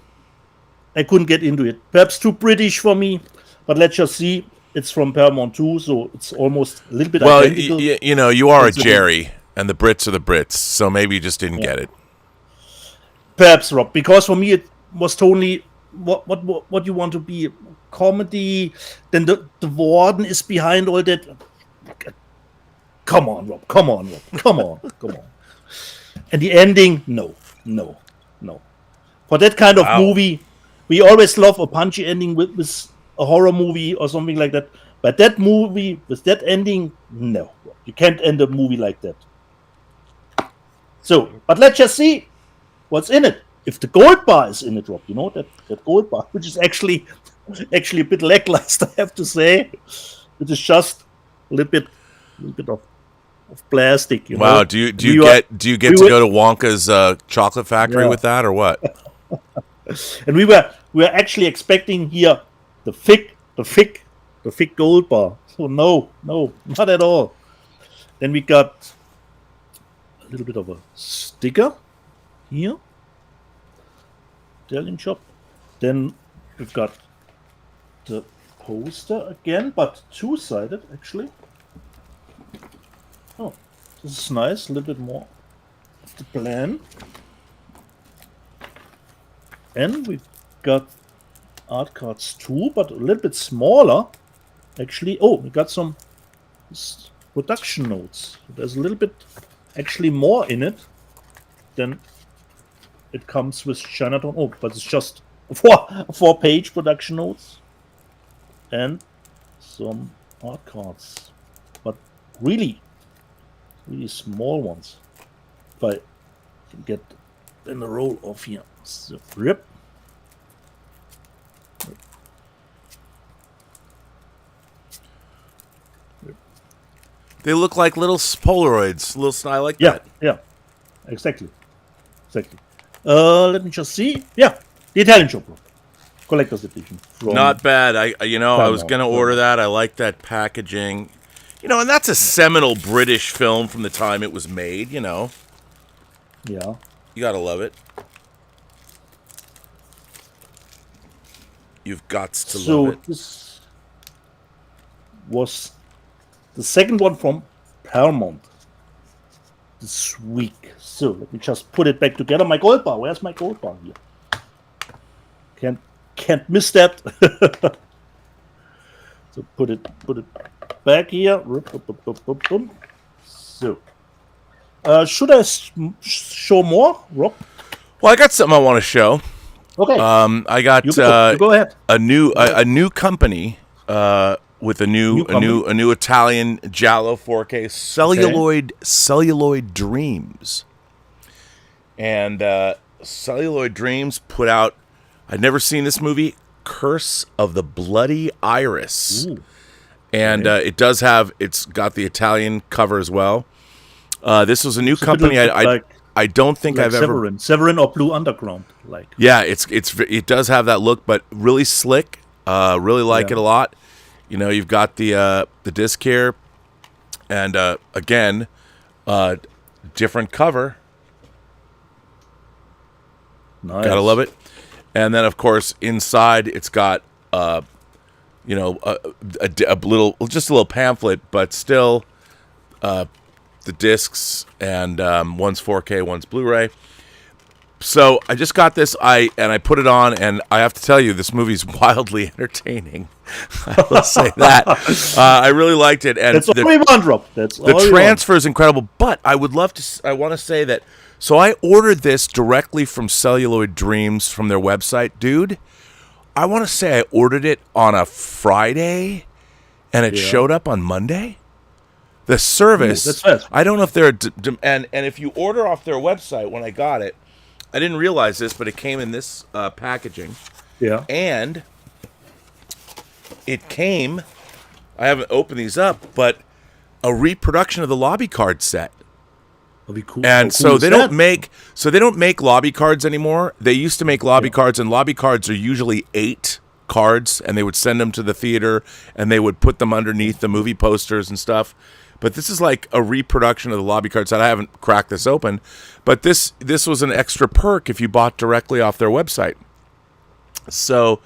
I couldn't get into it. Perhaps too British for me, but let's just see. It's from Paramount 2, so it's almost a little bit identical.
Well, you are a Jerry, and the Brits are the Brits, so maybe you just didn't get it.
Perhaps, Rob, because for me it was totally what you want to be, comedy. Then the warden is behind all that. Come on, Rob. Come on. And the ending, no. For that kind of movie, we always love a punchy ending with a horror movie or something like that. But that movie, with that ending, no. You can't end a movie like that. So, but let's just see what's in it. If the gold bar is in it, Rob, that gold bar, which is actually a bit lackluster, I have to say. It is just a little bit of plastic.
Wow, do you get to go to Wonka's chocolate factory with that, or what?
And we were actually expecting here the thick gold bar. So no, not at all. Then we got a little bit of a sticker here, Italian shop. Then we've got the poster again, but two-sided actually. Oh, this is nice. A little bit more of the plan. And we've got art cards too, but a little bit smaller. Actually, we got some production notes. There's a little bit actually more in it than it comes with Chinatown. Oh, but it's just four-page production notes and some art cards, but really small ones. If I can get in the roll off here. So, rip.
They look like little Polaroids. I like that.
Yeah, exactly. Let me just see. Yeah, the Italian Job, collector's edition.
Not bad. I was gonna order that. I like that packaging. And that's a seminal British film from the time it was made. Yeah. You gotta love it. You've got to love it. So
this was the second one from Paramount this week. So let me just put it back together. My gold bar. Where's my gold bar here? Can't miss that. So put it back here. So should I show more, Rob?
Well, I got something I want to show.
Okay.
I got
you go ahead.
a new company with a new Italian Jiallo 4K Celluloid Dreams. And Celluloid Dreams put out, I'd never seen this movie, Curse of the Bloody Iris.
Ooh.
And it's got the Italian cover as well. This was a new company. I don't think I've ever
Severin or Blue Underground like.
Yeah, it does have that look, but really slick. Really like it a lot. You've got the disc here, and again, different cover.
Nice.
Gotta love it. And then of course inside it's got just a little pamphlet, but still the discs, and one's 4K, one's Blu-ray. So I just got this, I put it on, and I have to tell you, this movie's wildly entertaining. I will say that. I really liked it, and
that's all we want, Rob. That's all
the transfer is incredible. But I would love to. I want to say that. So I ordered this directly from Celluloid Dreams from their website, dude. I want to say I ordered it on a Friday, and it showed up on Monday. The service.
That's fast.
I don't know if they're and if you order off their website. When I got it, I didn't realize this, but it came in this packaging.
Yeah.
And it came, I haven't opened these up, but a reproduction of the lobby card set.
That'd be cool.
And so they don't make lobby cards anymore. They used to make lobby cards, and lobby cards are usually 8 cards, and they would send them to the theater, and they would put them underneath the movie posters and stuff. But this is like a reproduction of the lobby card set. I haven't cracked this open, but this was an extra perk if you bought directly off their website. So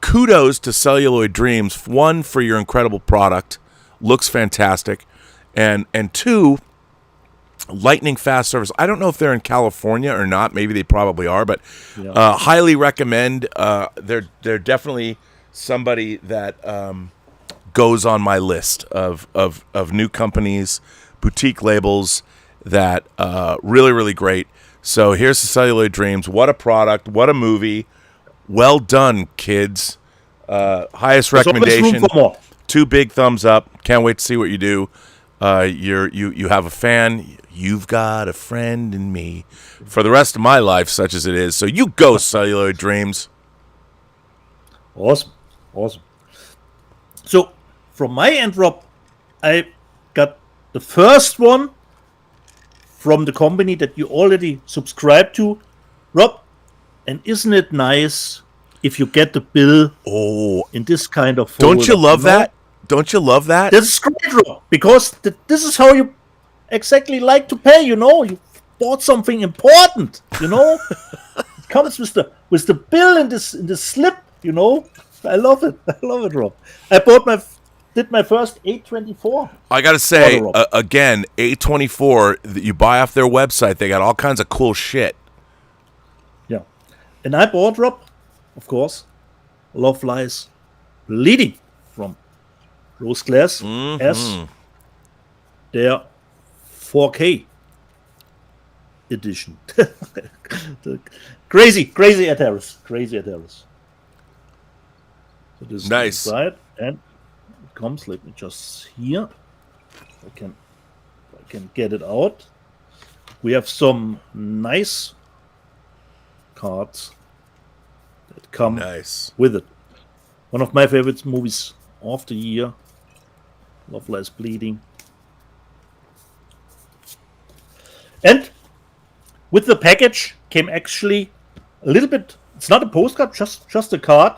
kudos to Celluloid Dreams. 1, for your incredible product. Looks fantastic. And 2, lightning fast service. I don't know if they're in California or not. Maybe they probably are, but highly recommend. They're definitely somebody that goes on my list of new companies, boutique labels that really, really great. So here's the Celluloid Dreams. What a product. What a movie. Well done, kids. Highest recommendation. 2 big thumbs up. Can't wait to see what you do. You have a fan. You've got a friend in me for the rest of my life, such as it is. So you go, Celluloid Dreams.
Awesome. So from my end, Rob, I got the first one from the company that you already subscribed to, Rob. And isn't it nice if you get the bill in this kind of folder?
Don't you love that? Don't you love that?
This is great, Rob, because this is how you exactly like to pay. You bought something important. It comes with the bill in this slip. I love it. Rob. I did my first A24.
I gotta say again, A24 that you buy off their website. They got all kinds of cool shit.
Yeah, and I bought, Rob, of course, Love Lies Bleeding from Rose Glass as their 4K edition. Crazy at Harris. So this
nice.
Is inside, and it comes. Let me just here. I can get it out. We have some nice cards that come with it. One of my favorite movies of the year, Love Lies Bleeding. And with the package came actually a little bit, it's not a postcard, just a card,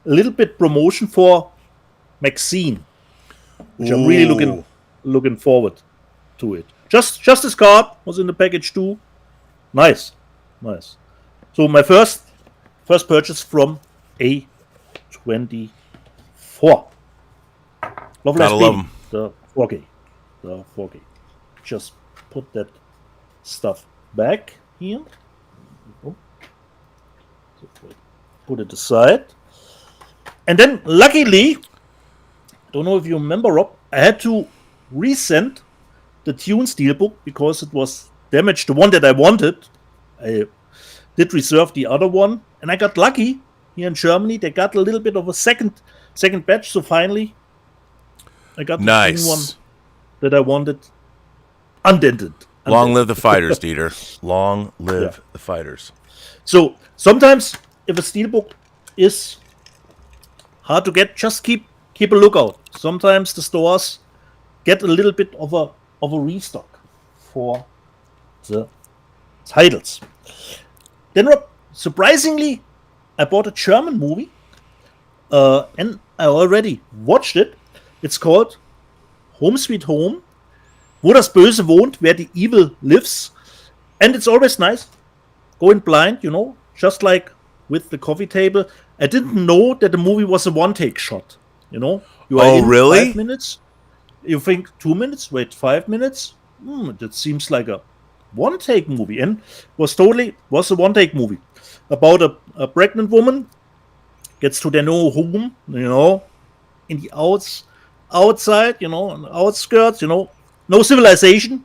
a little bit promotion for Maxine, which I'm really looking forward to it. Just this card was in the package too. Nice. So my first purchase from A24. Love Lies Bleeding, the 4K. Just put that stuff back here. Put it aside. And then, luckily, don't know if you remember, Rob, I had to resend the Tune Steelbook because it was damaged. The one that I wanted, I did reserve the other one, and I got lucky here in Germany. They got a little bit of a second batch, so finally I got the Tune one that I wanted undented.
Long live the fighters, Dieter. Long live the fighters.
So sometimes if a steelbook is hard to get, just keep a lookout. Sometimes the stores get a little bit of a restock for the titles. Then surprisingly, I bought a German movie and I already watched it. It's called Home Sweet Home. Wo das Böse wohnt, where the evil lives. And it's always nice going blind, just like with the coffee table. I didn't know that the movie was a one-take shot. You know, you are in
really?
5 minutes. You think 2 minutes, wait 5 minutes. That seems like a one-take movie, and was a one-take movie about a pregnant woman gets to their new home, you know, in the outside, you know, on the outskirts, you know, no civilization,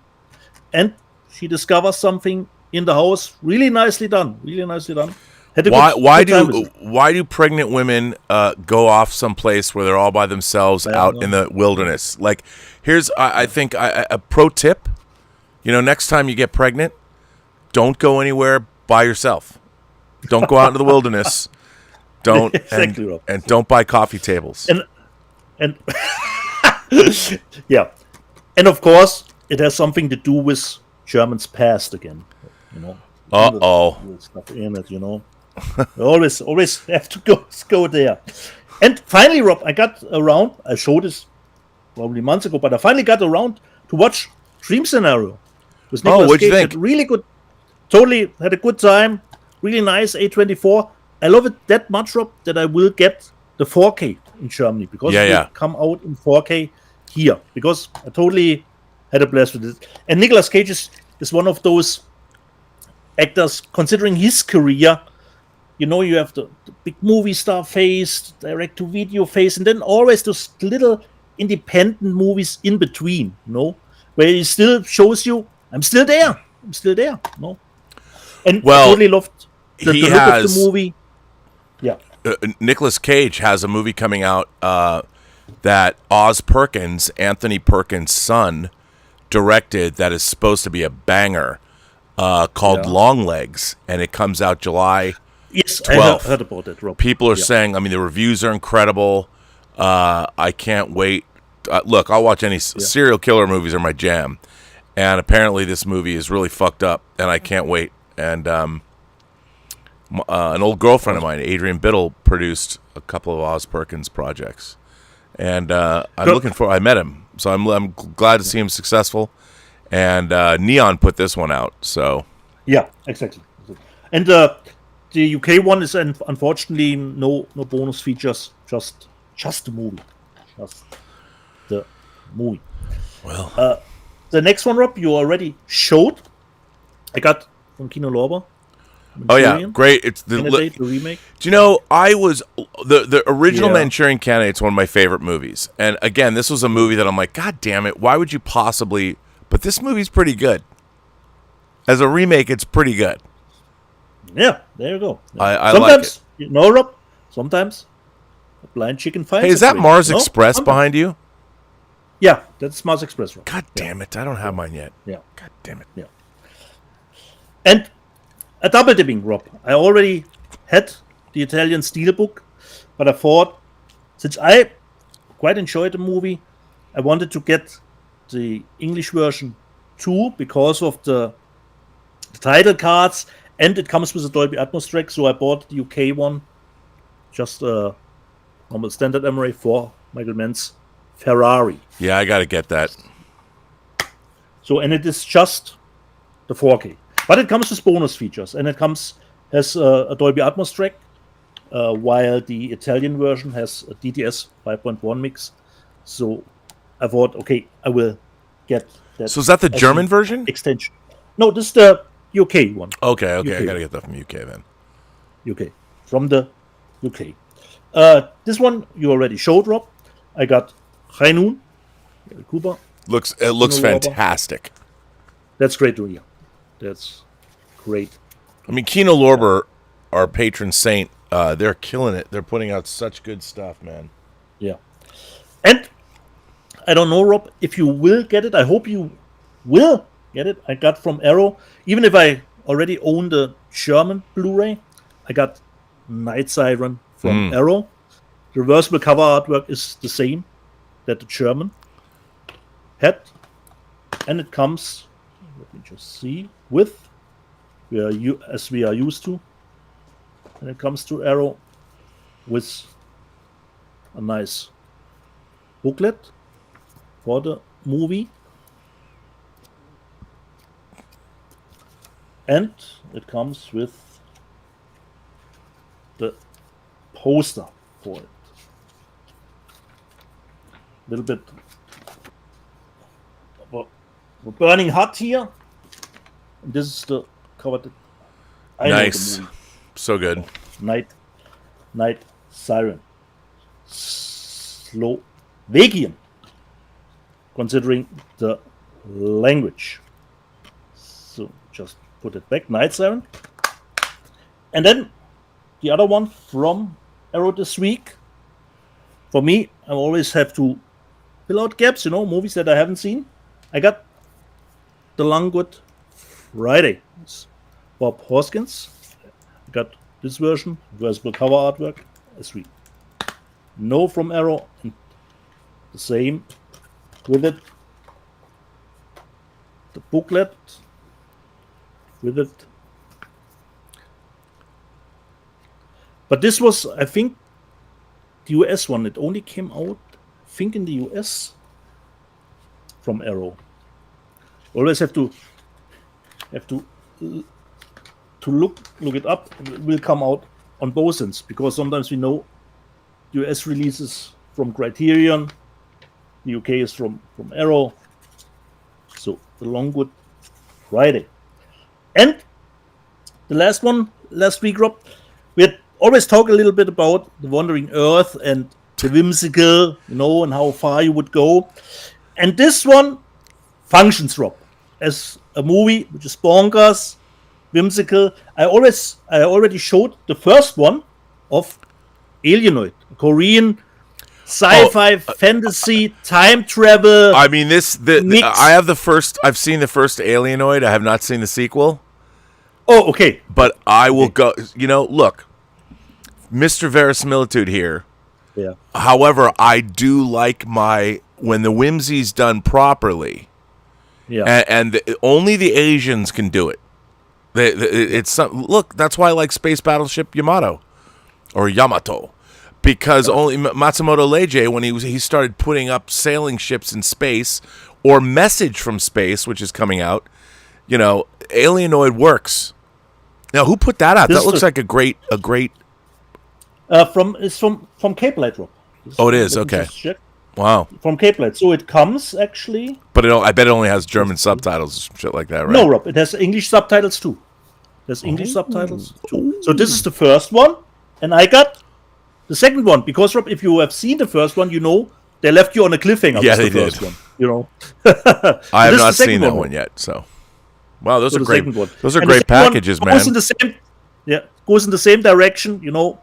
and she discovers something in the house. Really nicely done. Really nicely done. Had a good time with it.
Why do pregnant women go off someplace where they're all by themselves out in the wilderness? Like, here's I think a pro tip. You know, next time you get pregnant, don't go anywhere by yourself. Don't go out into the wilderness. Don't
Exactly,
and don't buy coffee tables.
And yeah, and of course it has something to do with German's past again. You know. Little stuff in it, you know. always have to go there. And finally, Rob, I got around. I showed this probably months ago, but I finally got around to watch Dream Scenario with Nicolas
what'd you
Cage.
think?
Had really good. Totally had a good time. Really nice A24. I love it that much, Rob, that I will get the 4K in Germany because it will come out in 4K here. Because I totally had a blast with it. And Nicolas Cage is one of those actors, considering his career. You know, you have the big movie star face, direct-to-video face, and then always those little independent movies in between, you know, where he still shows you, I'm still there, you know. And I totally loved the look of the movie. Yeah.
Nicolas Cage has a movie coming out that Oz Perkins, Anthony Perkins' son, directed that is supposed to be a banger called Long Legs, and it comes out July 12th.
I heard about that, Rob.
People are saying, I mean, the reviews are incredible. I can't wait. Look, I'll watch any serial killer movies are my jam. And apparently this movie is really fucked up, and I can't wait. And an old girlfriend of mine, Adrian Biddle, produced a couple of Oz Perkins projects. And I met him, so I'm glad to see him successful. And Neon put this one out, so.
Yeah, exactly. And the UK one is unfortunately no bonus features, just the movie. Just the movie.
Well.
The next one, Rob, you already showed. I got from Kino Lorber.
Oh yeah, great! It's the
remake.
Do you know I was the original Manchurian Candidate's one of my favorite movies, and again, this was a movie that I'm like, God damn it, why would you possibly? But this movie's pretty good. As a remake, it's pretty good.
Yeah, there you go.
I
sometimes,
like it.
You know, Rob. Sometimes a blind chicken finds.
Hey, is that Mars Express behind you?
Yeah, that's Mars Express, Rob.
God damn it, I don't have mine yet.
Yeah.
God damn it.
Yeah. And a double dipping, Rob. I already had the Italian Steelbook, but I thought, since I quite enjoyed the movie, I wanted to get the English version too because of the title cards, and it comes with a Dolby Atmos track, so I bought the UK one, just a normal standard MRA for Michael Mann's Ferrari.
Yeah, I gotta get that.
So, and it is just the 4K. But it comes with bonus features, and it has a Dolby Atmos track, while the Italian version has a DTS 5.1 mix. So I thought, okay, I will get that.
So is that the German version?
Extension. No, this is the UK one.
Okay,
UK.
I gotta get that from UK then.
UK. From the UK. This one you already showed, Rob. I got High Noon, Cuba.
It looks fantastic.
That's great to hear. That's great.
I mean, Kino Lorber, our patron saint, they're killing it. They're putting out such good stuff, man.
Yeah. And I don't know, Rob, if you will get it. I hope you will get it. I got from Arrow. Even if I already own the German Blu-ray, I got Night Siren from Arrow. The reversible cover artwork is the same that the German had. And it comes, let me just see, with, as we are used to, when it comes to Arrow, with a nice booklet for the movie. And it comes with the poster for it. A little bit. We're burning hot here. And this is the cover. I
Nice.
know the movie.
So good.
Night Siren. Slovakian. Considering the language. So just put it back. Night Siren. And then the other one from Arrow this week. For me, I always have to fill out gaps, movies that I haven't seen. I got The Long Good Friday. It's Bob Hoskins. I got this version, reversible cover artwork, as we know from Arrow. And the same with it. The booklet with it. But this was, I think, the US one. It only came out, I think, in the US from Arrow. Always have to look it up. It will come out on both ends, because sometimes we know US releases from Criterion, the UK is from Arrow. So The Long Good Friday. And the last one, last week, Rob, we had always talk a little bit about The Wandering Earth and the whimsical, and how far you would go. And this one functions, Rob, as a movie which is bonkers, whimsical. I already showed the first one of Alienoid, a Korean sci-fi fantasy time travel.
I mean, I've seen the first Alienoid. I have not seen the sequel.
Oh, okay.
But I will go. Look, Mr. Verisimilitude here.
Yeah.
However, I do like when the whimsy's done properly.
Yeah.
And only the Asians can do it. Look, that's why I like Space Battleship Yamato, because only Matsumoto Leiji, when he started putting up sailing ships in space or Message from Space, which is coming out, Alienoid works. Now, who put that out? That looks like a great.
It's from Cape Light, Rob.
Oh, it is. Okay. Wow.
From Cape Light, so it comes actually.
But I bet it only has German subtitles, shit like that, right?
No, Rob. It has English subtitles too. Subtitles too. So this is the first one, and I got the second one because, Rob, if you have seen the first one, they left you on a cliffhanger.
Yeah, they
did.
I have not seen that one yet. So, wow, those are great. Those are great packages, man.
Goes in the same direction.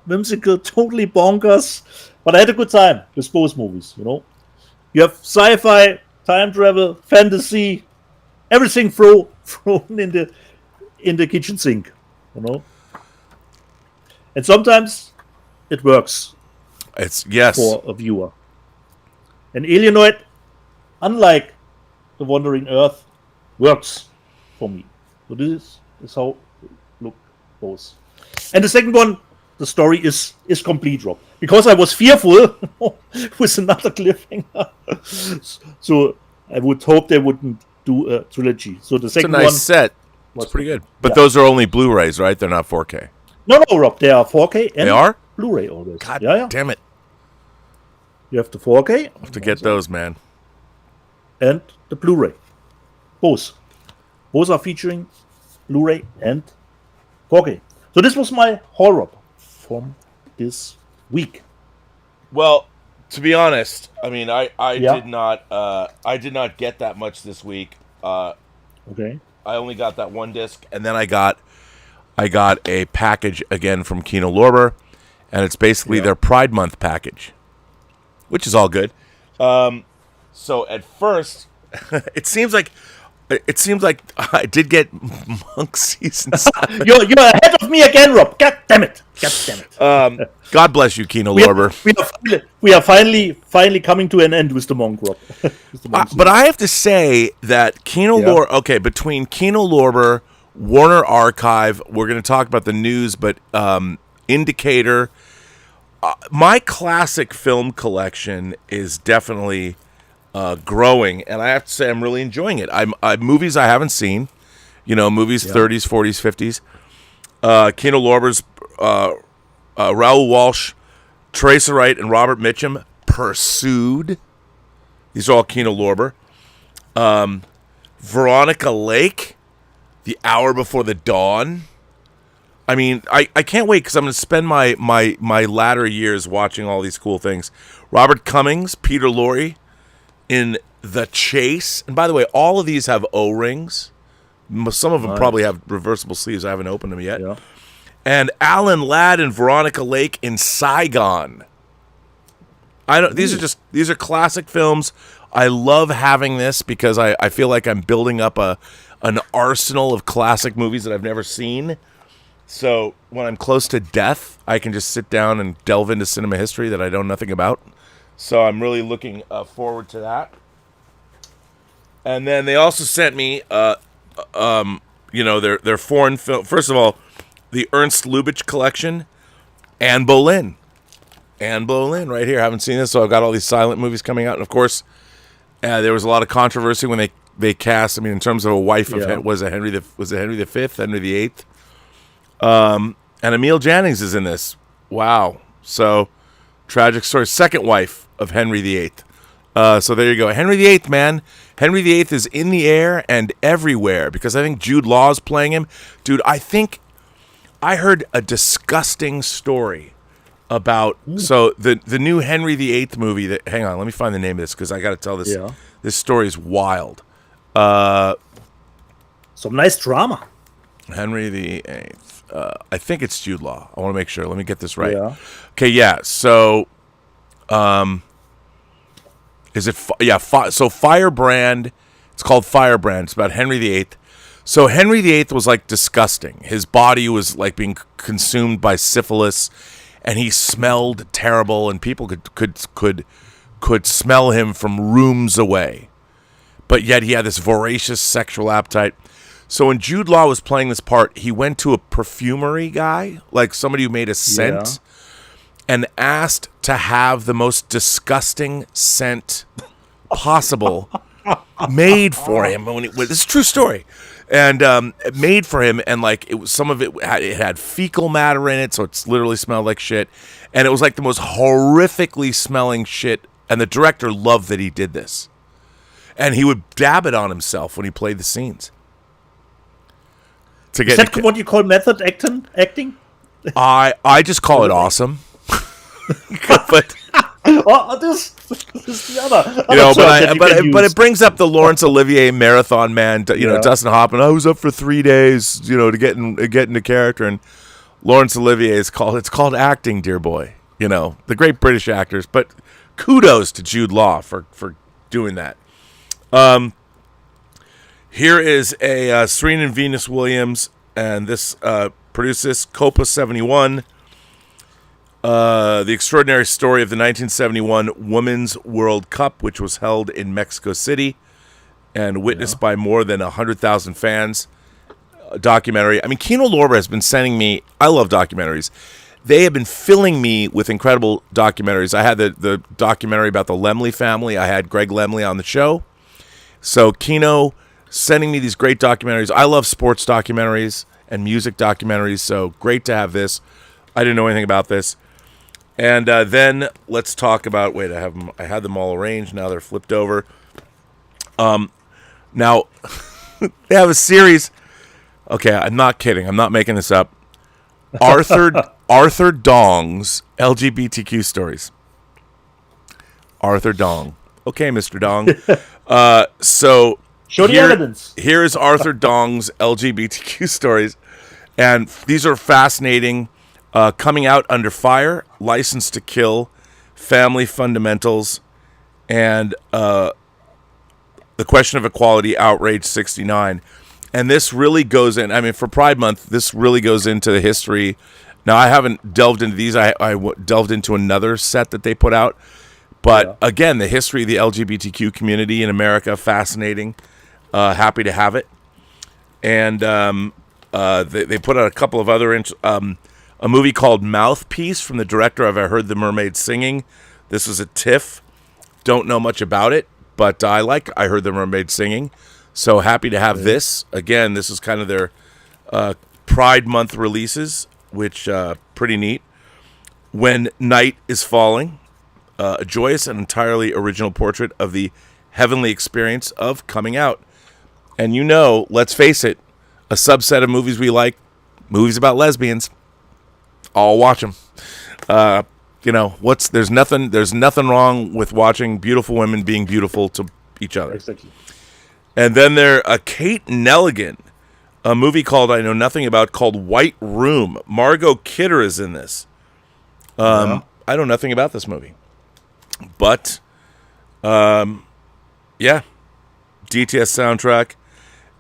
Whimsical, totally bonkers. But I had a good time with both movies. You have sci-fi, time travel, fantasy, everything thrown in the kitchen sink. And sometimes it works. For a viewer. And Alienoid, unlike The Wandering Earth, works for me. So this is how it look both. And the second one, the story is complete, Rob. Because I was fearful with another cliffhanger. So I would hope they wouldn't do a trilogy. So the second one...
It's a nice set. It's pretty good. But those are only Blu-rays, right? They're not 4K.
No, Rob. They are 4K and
they are?
Blu-ray always.
God damn it.
You have the 4K.
I have to get those, man.
And the Blu-ray. Both. Both are featuring Blu-ray and 4K. So this was my haul, Rob, from this week.
Well, to be honest, I mean, I did not get that much this week.
Okay.
I only got that one disc, and then I got a package again from Kino Lorber, and it's basically their Pride Month package, which is all good. So at first, it seems like I did get Monk season 7.
You're ahead of me again, Rob. God damn it.
God bless you, Kino Lorber.
We are finally coming to an end with the Monk, Rob.
But I have to say that Kino Lorber, between Kino Lorber, Warner Archive, we're going to talk about the news, but Indicator, my classic film collection is definitely growing, and I have to say I'm really enjoying it. Movies I haven't seen, movies 30s, 40s, 50s. Kino Lorber's Raoul Walsh Teresa Wright and Robert Mitchum, Pursued. These are all Kino Lorber. Veronica Lake, The Hour Before the Dawn. I mean, I can't wait because I'm going to spend my latter years watching all these cool things. Robert Cummings, Peter Lorre in The Chase. And by the way, all of these have O-rings. Some of them probably have reversible sleeves. I haven't opened them yet.
Yeah.
And Alan Ladd and Veronica Lake in Saigon. These are classic films. I love having this because I feel like I'm building up an arsenal of classic movies that I've never seen. So when I'm close to death, I can just sit down and delve into cinema history that I know nothing about. So I'm really looking forward to that. And then they also sent me, their foreign film. First of all, the Ernst Lubitsch collection, Anne Boleyn. Anne Boleyn, right here. I haven't seen this, so I've got all these silent movies coming out. And of course, there was a lot of controversy when they cast. I mean, in terms of a wife of was it Henry V, Henry VIII? And Emil Jannings is in this. Wow. So tragic story. Second wife of Henry VIII. So there you go. Henry VIII, man. Henry VIII is in the air and everywhere because I think Jude Law's playing him. Dude, I think I heard a disgusting story about so the new Henry VIII movie that hang on, let me find the name of this because I got to tell this. Yeah. This story is wild.
Some nice drama.
Henry VIII. I think it's Jude Law. I want to make sure. Let me get this right.
Yeah.
Okay, yeah. So is it so Firebrand, it's called Firebrand. It's about Henry VIII. So Henry VIII was like disgusting. His body was like being consumed by syphilis, and he smelled terrible, and people could smell him from rooms away. But yet he had this voracious sexual appetite. So when Jude Law was playing this part, he went to a perfumery guy, like somebody who made a scent, and asked to have the most disgusting scent possible made for him. This is a true story. And made for him, and like some of it had fecal matter in it, so it literally smelled like shit. And it was like the most horrifically smelling shit. And the director loved that he did this. And he would dab it on himself when he played the scenes.
Is that what you call method acting?
I just call it awesome. But
this is the other.
But it brings up the Laurence Olivier marathon man. Dustin Hoffman. I was up for 3 days, to get into character. And Laurence Olivier it's called acting, dear boy. The great British actors. But kudos to Jude Law for doing that. Here is a Serena and Venus Williams, and this produced this Copa 71. The extraordinary story of the 1971 Women's World Cup, which was held in Mexico City and witnessed by more than 100,000 fans. A documentary. I mean, Kino Lorber has been sending me. I love documentaries. They have been filling me with incredible documentaries. I had the documentary about the Lemley family. I had Greg Lemley on the show. So Kino sending me these great documentaries. I love sports documentaries and music documentaries. So great to have this. I didn't know anything about this. And then let's talk about. Wait, I had them all arranged. Now they're flipped over. Now they have a series. Okay, I'm not kidding. I'm not making this up. Arthur Dong's LGBTQ stories. Arthur Dong. Okay, Mr. Dong. So
show the evidence.
Here is Arthur Dong's LGBTQ stories, and these are fascinating. Coming Out Under Fire, License to Kill, Family Fundamentals, and The Question of Equality, Outrage 69. And this really goes in, for Pride Month, this really goes into the history. Now, I haven't delved into these. I delved into another set that they put out. But, again, the history of the LGBTQ community in America, fascinating. Happy to have it. And they put out a couple of other... a movie called Mouthpiece from the director of I Heard the Mermaid Singing. This was a TIFF. Don't know much about it, but I Heard the Mermaid Singing. So happy to have this. Again, this is kind of their Pride Month releases, which pretty neat. When Night is Falling, a joyous and entirely original portrait of the heavenly experience of coming out. And let's face it, a subset of movies we like, movies about lesbians, I'll watch them. There's nothing wrong with watching beautiful women being beautiful to each other.
Exactly.
And then Kate Nelligan, a movie called I Know Nothing About called White Room. Margot Kidder is in this. I know nothing about this movie. But, DTS soundtrack.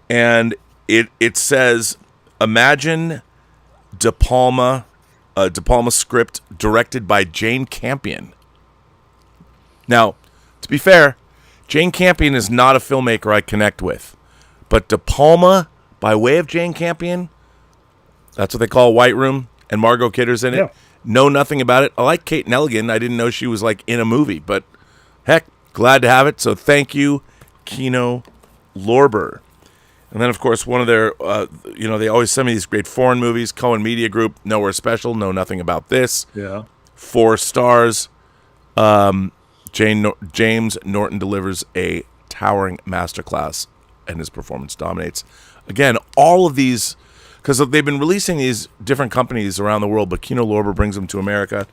And it says, imagine De Palma script directed by Jane Campion. Now, to be fair, Jane Campion is not a filmmaker I connect with. But De Palma, by way of Jane Campion, that's what they call White Room, and Margot Kidder's in it. Yeah. Know nothing about it. I like Kate Nelligan. I didn't know she was in a movie, but heck, glad to have it. So thank you, Kino Lorber. And then, of course, one of their, they always send me these great foreign movies. Cohen Media Group, Nowhere Special, Know Nothing About This.
Yeah.
4 stars. James Norton delivers a towering masterclass, and his performance dominates. Again, all of these, because they've been releasing these different companies around the world, but Kino Lorber brings them to America.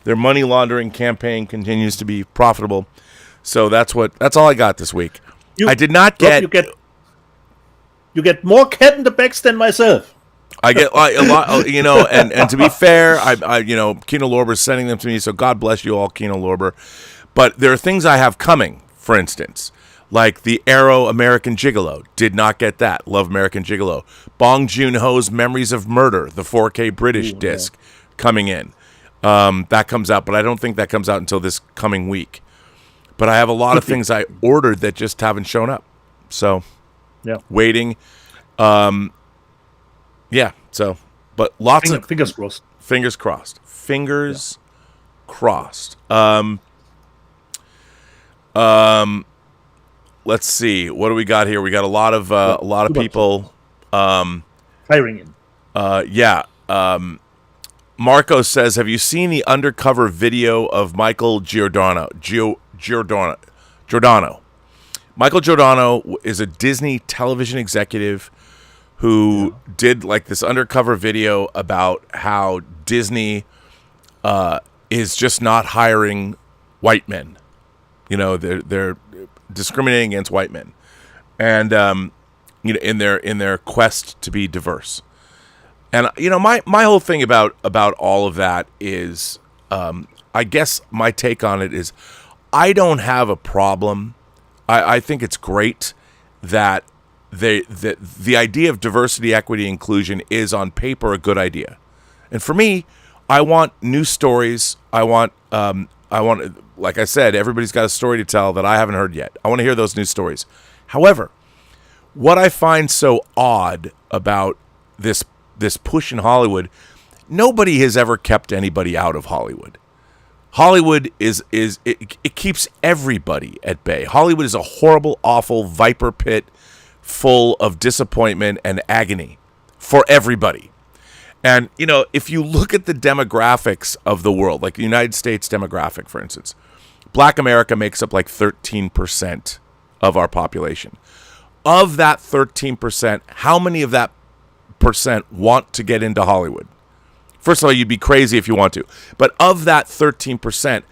Their money laundering campaign continues to be profitable. So that's all I got this week. I did not get...
You get more cat in the bags than myself.
I get a lot, and to be fair, I Kino Lorber's sending them to me, so God bless you all, Kino Lorber. But there are things I have coming, for instance, like the Arrow American Gigolo. Did not get that. Love American Gigolo. Bong Joon-ho's Memories of Murder, the 4K British disc, coming in. That comes out, but I don't think that comes out until this coming week. But I have a lot of things I ordered that just haven't shown up. So...
yeah,
waiting. But lots of
fingers crossed.
Fingers crossed. Fingers crossed. Let's see. What do we got here? We got a lot of people
firing in.
Marco says, "Have you seen the undercover video of Michael Giordano?" Michael Giordano is a Disney television executive who did this undercover video about how Disney is just not hiring white men. They're discriminating against white men, and in their quest to be diverse. And my whole thing about all of that is, I guess my take on it is, I don't have a problem. I think it's great that the idea of diversity, equity, inclusion is on paper a good idea. And for me, I want new stories. I want, like I said, everybody's got a story to tell that I haven't heard yet. I want to hear those new stories. However, what I find so odd about this push in Hollywood, nobody has ever kept anybody out of Hollywood. Hollywood it keeps everybody at bay. Hollywood is a horrible, awful viper pit full of disappointment and agony for everybody. And, if you look at the demographics of the world, like the United States demographic, for instance, Black America makes up 13% of our population. Of that 13%, how many of that percent want to get into Hollywood? First of all, you'd be crazy if you want to. But of that 13%,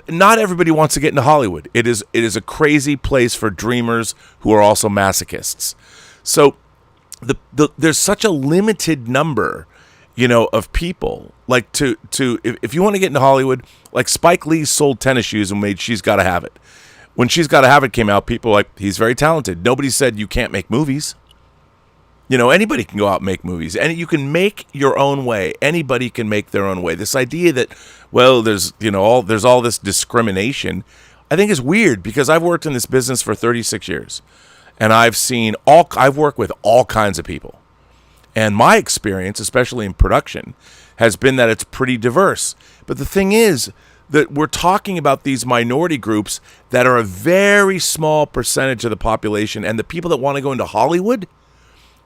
not everybody wants to get into Hollywood. It is a crazy place for dreamers who are also masochists. So there's such a limited number, of people. If you want to get into Hollywood, Spike Lee sold tennis shoes and made She's Gotta Have It. When She's Gotta Have It came out, people were like, he's very talented. Nobody said you can't make movies. Anybody can go out and make movies, and you can make your own way. Anybody can make their own way. This idea that, there's all this discrimination, I think is weird, because I've worked in this business for 36 years, and I've worked with all kinds of people, and my experience, especially in production, has been that it's pretty diverse. But the thing is that we're talking about these minority groups that are a very small percentage of the population, and the people that want to go into Hollywood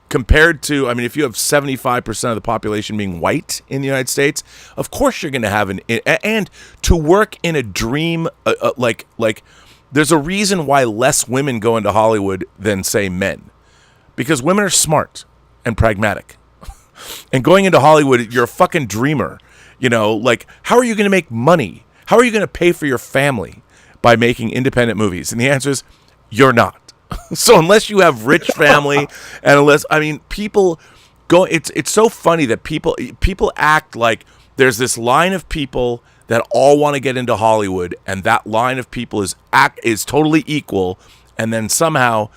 compared to, I mean, if you have 75% of the population being white in the United States, of course you're going to have and to work in a dream, like there's a reason why less women go into Hollywood than, say, men. Because women are smart and pragmatic. And going into Hollywood, you're a fucking dreamer. You know, like, how are you going to make money? How are you going to pay for your family by making independent movies? And the answer is, you're not. So unless you have rich family, and unless, I mean, people go, it's so funny that people act like there's this line of people that all want to get into Hollywood, and that line of people is totally equal, and then somehow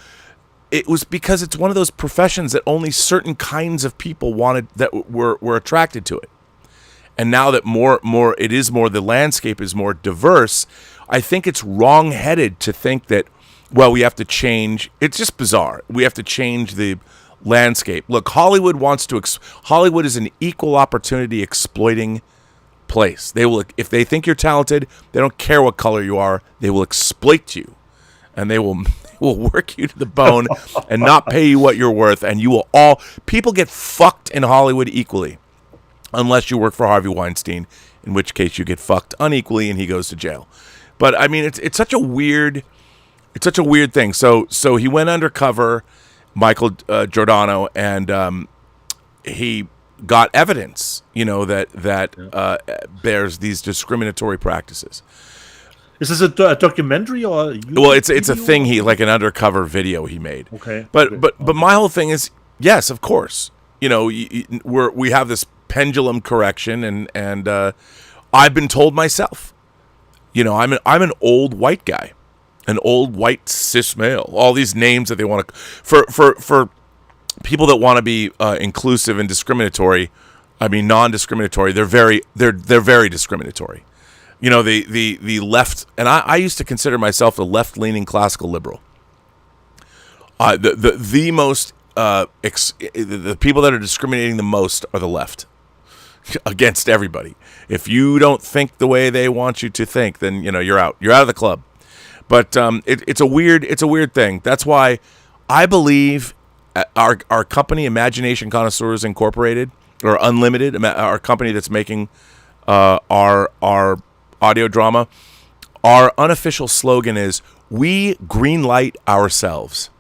it was because it's one of those professions that only certain kinds of people wanted, that were attracted to it. And now that the landscape is more diverse, I think it's wrong-headed to think that, well, we have to change. It's just bizarre. We have to change the landscape. Look, Hollywood is an equal opportunity exploiting place. They will, if they think you're talented, they don't care what color you are. They will exploit you, and they will work you to the bone and not pay you what you're worth. And people get fucked in Hollywood equally, unless you work for Harvey Weinstein, in which case you get fucked unequally and he goes to jail. But I mean, it's such a weird thing. So he went undercover, Michael Giordano, and he got evidence, that bears these discriminatory practices.
Is this a documentary or?
Well, it's a thing like an undercover video he made.
Okay.
But my whole thing is, yes, of course. We have this pendulum correction, and I've been told myself, I'm an old white guy. An old white cis male. All these names that they want to for people that want to be inclusive and discriminatory. I mean, non-discriminatory. They're very discriminatory. The left, and I used to consider myself a left-leaning classical liberal. The most the people that are discriminating the most are the left against everybody. If you don't think the way they want you to think, then you're out. You're out of the club. But it's a weird thing. That's why I believe our company, Imagination Connoisseurs Incorporated, or Unlimited, our company that's making our audio drama, our unofficial slogan is, we greenlight ourselves.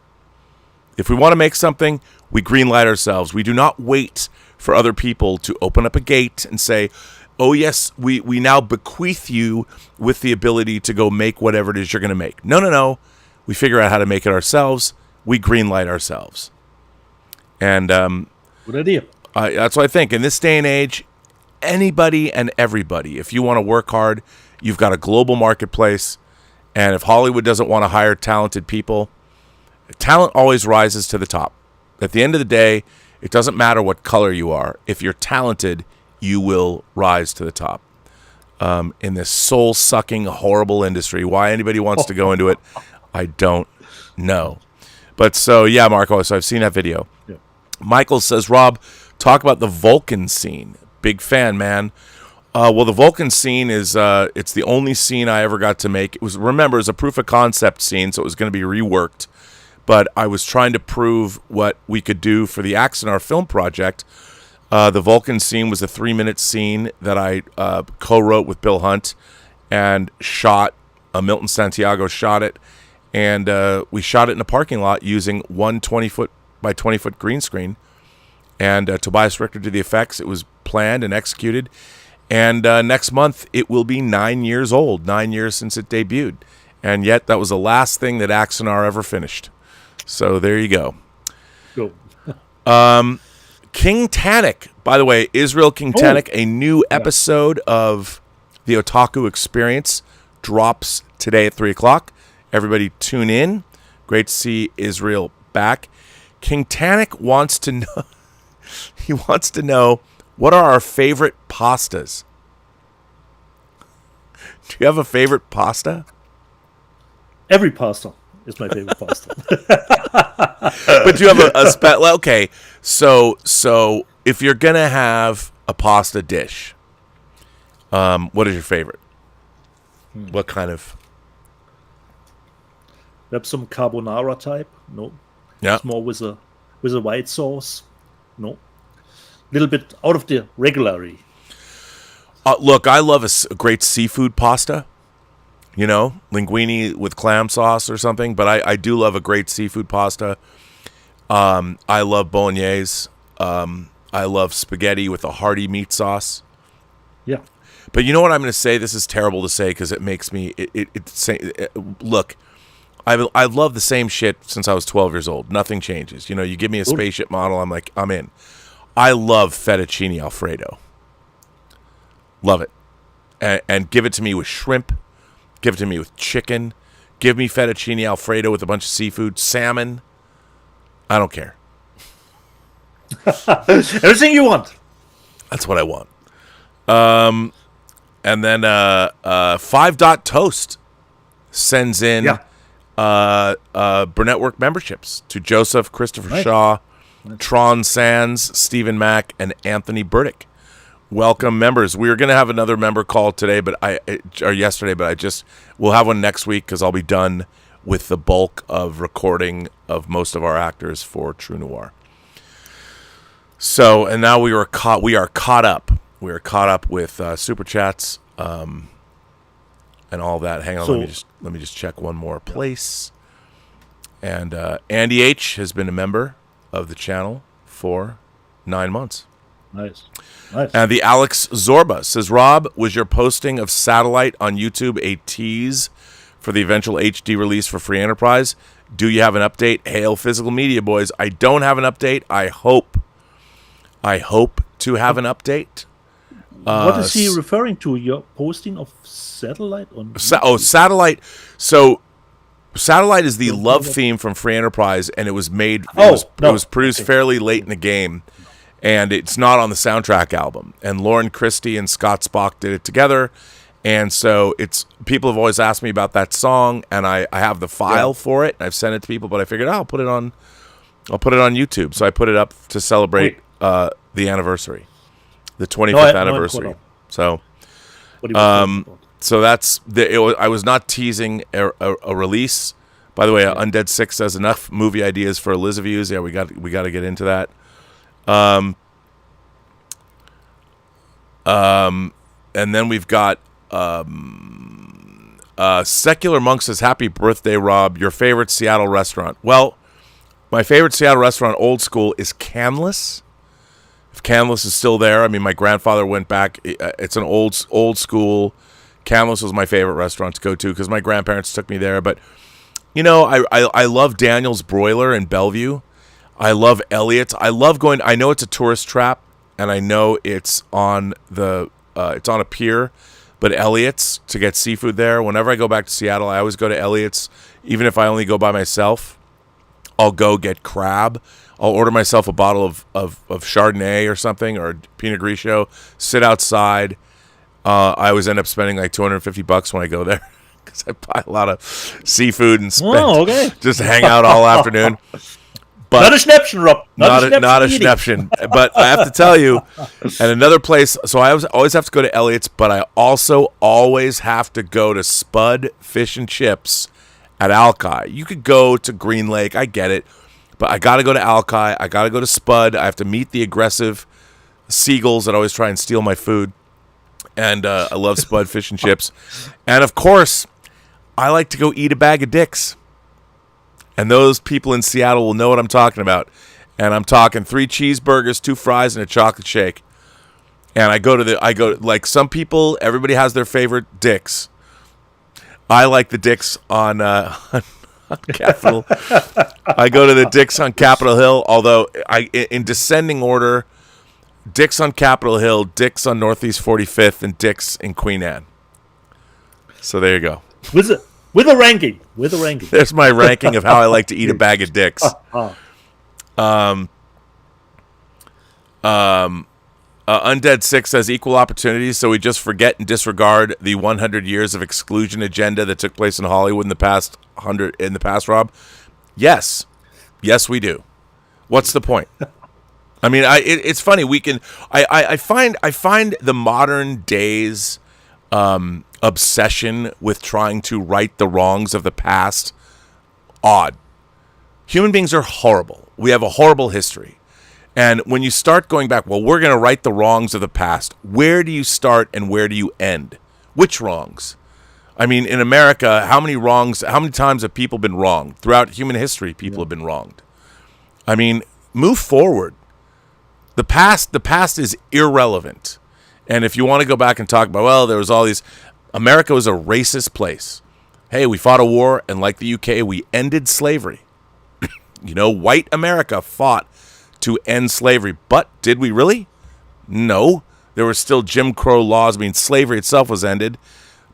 If we want to make something, we greenlight ourselves. We do not wait for other people to open up a gate and say, oh, yes, we now bequeath you with the ability to go make whatever it is you're going to make. No. We figure out how to make it ourselves. We greenlight ourselves. And
good idea.
That's what I think. In this day and age, anybody and everybody, if you want to work hard, you've got a global marketplace. And if Hollywood doesn't want to hire talented people, talent always rises to the top. At the end of the day, it doesn't matter what color you are. If you're talented, you will rise to the top. In this soul-sucking, horrible industry. Why anybody wants to go into it, I don't know. But so, yeah, Marco, so I've seen that video. Yeah. Michael says, Rob, talk about the Vulcan scene. Big fan, man. Well, the Vulcan scene is, it's the only scene I ever got to make. It was a proof of concept scene, so it was going to be reworked. But I was trying to prove what we could do for the Axanar film project. The Vulcan scene was a 3-minute scene that I co-wrote with Bill Hunt and shot. Milton Santiago shot it, and we shot it in a parking lot using one 20-foot by 20-foot green screen. And Tobias Richter did the effects. It was planned and executed. And next month, it will be 9 years old, 9 years since it debuted. And yet, that was the last thing that Axanar ever finished. So there you go.
Cool.
King Tannic, by the way, Israel King Tannic, a new episode of the Otaku Experience drops today at 3 o'clock. Everybody tune in. Great to see Israel back. King Tannic wants to know, he wants to know, what are our favorite pastas? Do you have a favorite pasta?
Every pasta is my favorite pasta.
But do you have a okay, so if you're going to have a pasta dish, what is your favorite? What kind of?
Perhaps some carbonara type? No.
Yeah.
It's more with a with a white sauce. No, a little bit out of the regularity.
Look, I love a great seafood pasta. You know, linguine with clam sauce or something. But I do love a great seafood pasta. I love bolognese. I love spaghetti with a hearty meat sauce.
Yeah.
But you know what I'm going to say? This is terrible to say because it makes me... Look, I've loved the same shit since I was 12 years old. Nothing changes. You know, you give me a spaceship model, I'm like, I'm in. I love fettuccine Alfredo. Love it. And give it to me with shrimp. Give it to me with chicken. Give me fettuccine Alfredo with a bunch of seafood. Salmon. I don't care.
Everything you want.
That's what I want. And then 5 Dot Toast sends in Burnettwork memberships to Joseph, Christopher Shaw, Tron Sands, Stephen Mack, and Anthony Burdick. Welcome, members. We were going to have another member call today, yesterday, but we'll have one next week because I'll be done with the bulk of recording of most of our actors for True Noir. So, and now we are caught up. We are caught up with super chats and all that. Hang on, let me just check one more place. And Andy H has been a member of the channel for 9 months.
Nice.
And the Alex Zorba says, Rob, was your posting of Satellite on YouTube a tease for the eventual HD release for Free Enterprise? Do you have an update? Hail physical media, boys. I don't have an update. I hope to have an update.
What is he referring to? Your posting of Satellite on
Satellite. So Satellite is the love theme from Free Enterprise, and it was made. It was produced fairly late in the game, and it's not on the soundtrack album. And Lauren Christie and Scott Spock did it together, and so it's. People have always asked me about that song, and I have the file for it. And I've sent it to people, but I figured I'll put it on YouTube. So I put it up to celebrate the anniversary, the 25th anniversary. So, so that's I was not teasing a release. By the way, Undead 6 says enough movie ideas for Elizaviews. Yeah, we got to get into that. And then we've got Secular Monk says, happy birthday, Rob. Your favorite Seattle restaurant? Well, my favorite Seattle restaurant, old school, is Canlis. If Canlis is still there, I mean, my grandfather went back. It's an old school. Canlis was my favorite restaurant to go to because my grandparents took me there. But, you know, I love Daniel's Broiler in Bellevue. I love Elliot's. I love going. I know it's a tourist trap, and I know it's on a pier. But Elliot's, to get seafood there, whenever I go back to Seattle, I always go to Elliot's. Even if I only go by myself, I'll go get crab. I'll order myself a bottle of Chardonnay or something, or Pinot Grigio, sit outside. I always end up spending like $250 when I go there because I buy a lot of seafood and just hang out all afternoon. But
not a Schnäppchen, Rob.
Not a Schnäppchen. But I have to tell you, at another place, so I always have to go to Elliot's, but I also always have to go to Spud Fish and Chips at Alki. You could go to Green Lake, I get it, but I got to go to Alki. I got to go to Spud. I have to meet the aggressive seagulls that always try and steal my food. And I love Spud Fish and Chips. And, of course, I like to go eat a bag of dicks. And those people in Seattle will know what I'm talking about. And I'm talking 3 cheeseburgers, 2 fries, and a chocolate shake. And I go like some people, everybody has their favorite dicks. I like the dicks on Capitol. I go to the dicks on Capitol Hill, although in descending order, dicks on Capitol Hill, dicks on Northeast 45th, and dicks in Queen Anne. So there you go.
With a ranking.
There's my ranking of how I like to eat a bag of dicks. Undead 6 says equal opportunities, so we just forget and disregard the 100 years of exclusion agenda that took place in Hollywood in the past Rob. Yes, we do. What's the point? I mean, it's funny. I find the modern days obsession with trying to right the wrongs of the past odd. Human beings are horrible. We have a horrible history. And when you start going back, well, we're going to right the wrongs of the past. Where do you start and where do you end? Which wrongs? I mean, in America, how many times have people been wronged? Throughout human history, people have been wronged. I mean, move forward. The past is irrelevant. And if you want to go back and talk about, well, there was all these, America was a racist place. Hey, we fought a war, and like the UK, we ended slavery. White America fought to end slavery. But did we really? No. There were still Jim Crow laws. I mean, slavery itself was ended,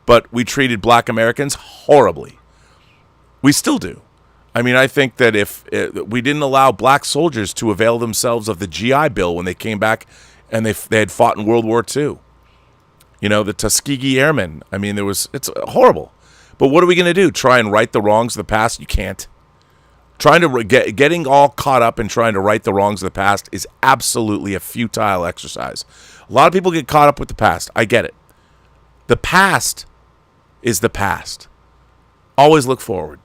but we treated black Americans horribly. We still do. I mean, I think that if we didn't allow black soldiers to avail themselves of the GI Bill when they came back and they had fought in World War II. The Tuskegee Airmen. I mean, it's horrible. But what are we going to do? Try and right the wrongs of the past? You can't. Trying to getting all caught up in trying to right the wrongs of the past is absolutely a futile exercise. A lot of people get caught up with the past. I get it. The past is the past. Always look forward.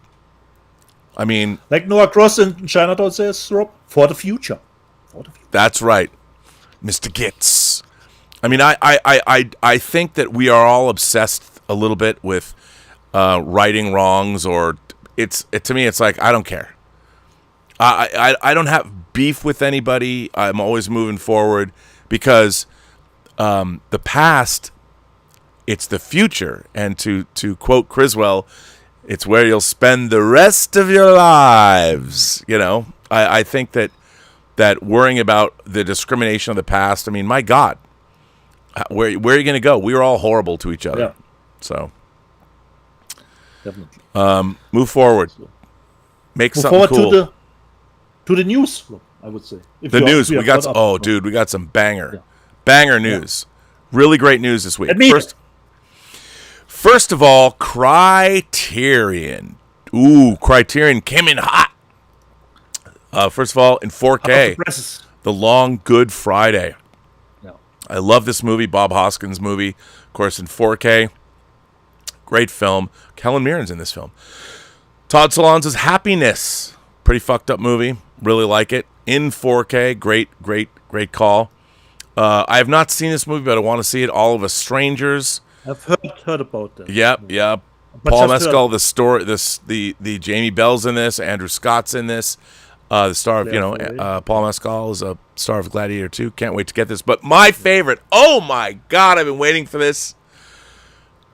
I mean,
like Noah Cross in Chinatown says, Rob, for the future.
That's right, Mr. Gitz. I mean, I think that we are all obsessed a little bit with righting wrongs, or to me, it's like I don't care. I don't have beef with anybody. I'm always moving forward because the past, it's the future. And to quote Criswell, it's where you'll spend the rest of your lives. I think that worrying about the discrimination of the past, I mean, my God, where are you going to go? We are all horrible to each other.
Yeah.
So
definitely.
Move forward. Make something cool.
To the news, I would say.
The news. We got some banger news. Yeah. Really great news this week. First of all, Criterion. Ooh, Criterion came in hot. First of all, in 4K. The Long Good Friday. Yeah. I love this movie, Bob Hoskins movie. Of course, in 4K. Great film. Helen Mirren's in this film. Todd Solondz's Happiness. Pretty fucked up movie. Really like it. In 4K. Great call. I have not seen this movie, but I want to see it. All of Us Strangers.
I've heard about that.
Yep. Paul Mescal, the Jamie Bell's in this. Andrew Scott's in this. The star of, Paul Mescal is a star of Gladiator 2. Can't wait to get this. But my favorite, oh my God, I've been waiting for this.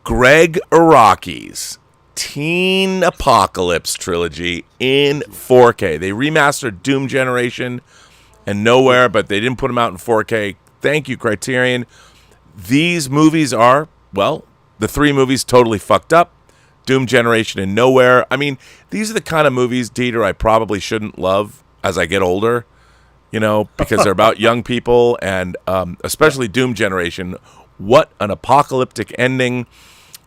Greg Araki's Teen Apocalypse trilogy in 4K. They remastered Doom Generation and Nowhere, but they didn't put them out in 4K. Thank you, Criterion. These movies are, well, the three movies totally fucked up. Doom Generation and Nowhere. I mean, these are the kind of movies, Dieter, I probably shouldn't love as I get older, because they're about young people, and especially Doom Generation. What an apocalyptic ending,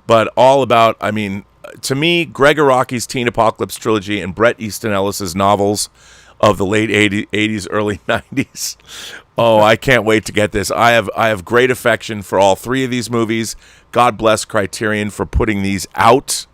but all about, I mean, to me, Greg Araki's Teen Apocalypse trilogy and Bret Easton Ellis's novels of the late 80s, early 90s. Oh, I can't wait to get this. I have great affection for all three of these movies. God bless Criterion for putting these out.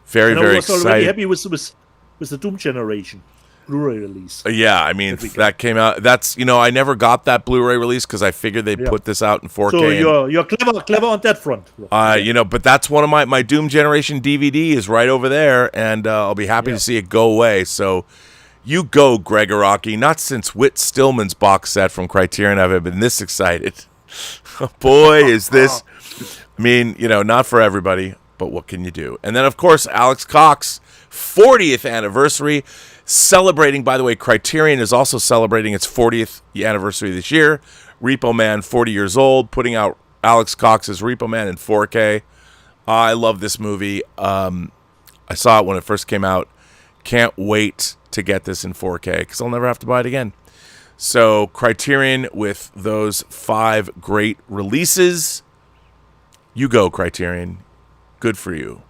Very excited. I was already
happy with the Doom Generation Blu-ray release.
Yeah, I mean, that came out. That's, I never got that Blu-ray release because I figured they'd put this out in 4K.
So you're clever on that front.
But that's one of my Doom Generation DVD is right over there, and I'll be happy to see it go away. So you go, Greg Araki. Not since Whit Stillman's box set from Criterion have I been this excited. Boy, is this... I mean, not for everybody, but what can you do? And then, of course, Alex Cox, 40th anniversary, celebrating, by the way, Criterion is also celebrating its 40th anniversary this year. Repo Man, 40 years old, putting out Alex Cox's Repo Man in 4K. I love this movie. I saw it when it first came out. Can't wait to get this in 4K because I'll never have to buy it again. So Criterion with those 5 great releases. You go, Criterion. Good for you.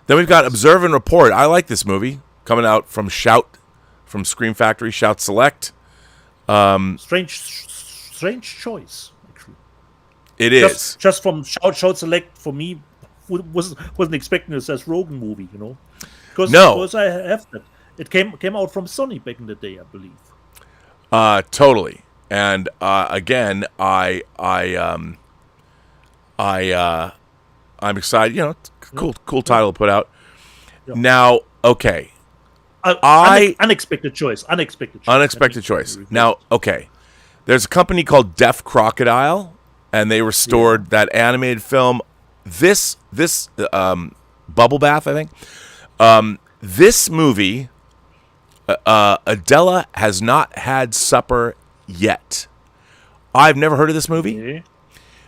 Then we've got Observe and Report. I like this movie. Coming out from Shout, from Scream Factory, Shout Select.
Strange choice, actually.
It is.
Just from Shout Select, for me, wasn't expecting this as Rogan movie, Because I have that. It came out from Sony back in the day, I believe.
Totally. And again, I'm excited. It's a cool title to put out.
Yeah.
Now, okay.
Unexpected choice.
Unexpected choice. Now, okay. There's a company called Deaf Crocodile, and they restored that animated film. This Bubble Bath, I think. This movie, Adela has not had supper yet. I've never heard of this movie.
Okay.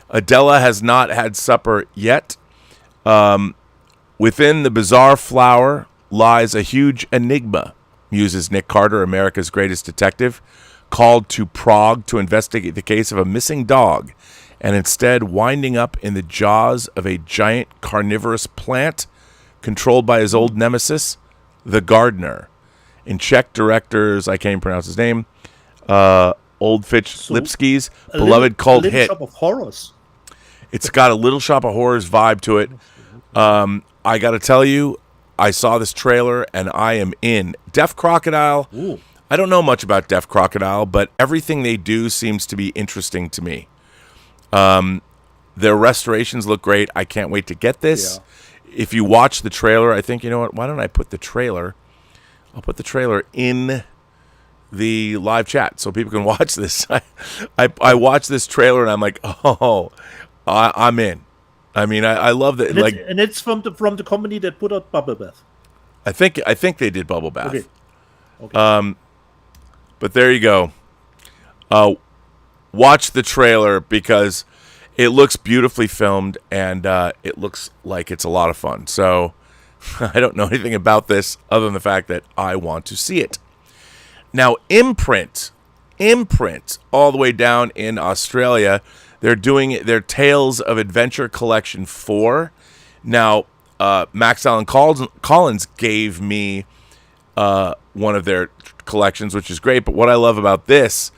Adela has not had supper yet. Within the bizarre flower lies a huge enigma, muses Nick Carter, America's greatest detective, called to Prague to investigate the case of a missing dog, and instead winding up in the jaws of a giant carnivorous plant controlled by his old nemesis, the gardener. In Czech directors, I can't even pronounce his name, Oldfitch Lipsky's beloved cult hit.
Shop of Horrors.
It's got a Little Shop of Horrors vibe to it. I got to tell you, I saw this trailer and I am in. Deaf Crocodile.
Ooh.
I don't know much about Deaf Crocodile, but everything they do seems to be interesting to me. Their restorations look great. I can't wait to get this.
Yeah.
If you watch the trailer, I think, you know what? Why don't I put the trailer? I'll put the trailer in the live chat so people can watch this. I watched this trailer and I'm like, oh, I'm in. I mean, I love that.
And it's from the company that put out Bubble Bath.
I think they did Bubble Bath.
Okay.
But there you go. Watch the trailer because it looks beautifully filmed and it looks like it's a lot of fun. So I don't know anything about this other than the fact that I want to see it. Now, Imprint, all the way down in Australia, they're doing their Tales of Adventure Collection 4. Now, Max Allen Collins gave me one of their collections, which is great. But what I love about this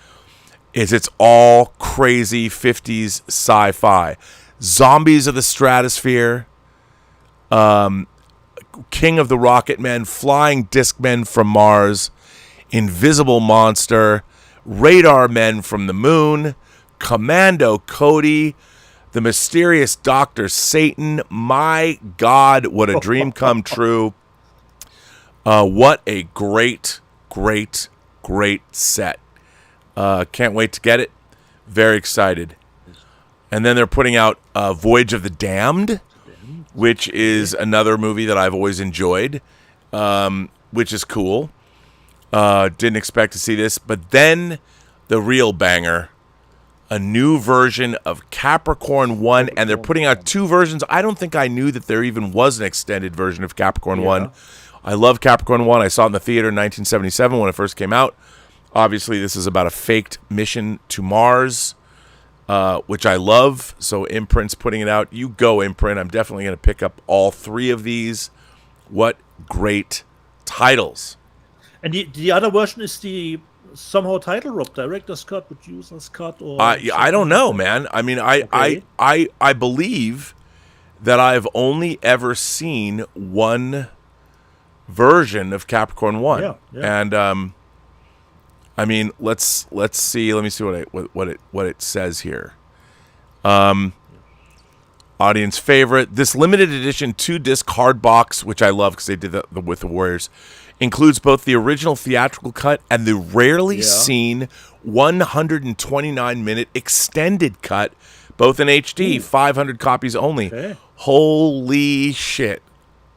is it's all crazy 50s sci-fi. Zombies of the Stratosphere, King of the Rocket Men, Flying Disc Men from Mars, Invisible Monster, Radar Men from the Moon, Commando Cody, the mysterious Dr. Satan. My God, what a dream come true. What a great set. Can't wait to get it. Very excited. And then they're putting out Voyage of the Damned, which is another movie that I've always enjoyed, which is cool. Didn't expect to see this. But then the real banger, a new version of Capricorn 1, and they're putting out two versions. I don't think I knew that there even was an extended version of Capricorn 1. I love Capricorn 1. I saw it in the theater in 1977 when it first came out. Obviously, this is about a faked mission to Mars, which I love. So Imprint's putting it out. You go, Imprint. I'm definitely going to pick up all three of these. What great titles.
And the other version is the somehow title robbed director's cut, producer's cut, or
I don't know, man. I mean, I believe that I've only ever seen one version of Capricorn 1.
Yeah.
And I mean, let's see. Let me see what it says here. Audience favorite. This limited edition 2-disc hard box, which I love because they did that with the Warriors, includes both the original theatrical cut and the rarely seen 129-minute extended cut, both in HD, 500 copies only.
Okay.
Holy shit.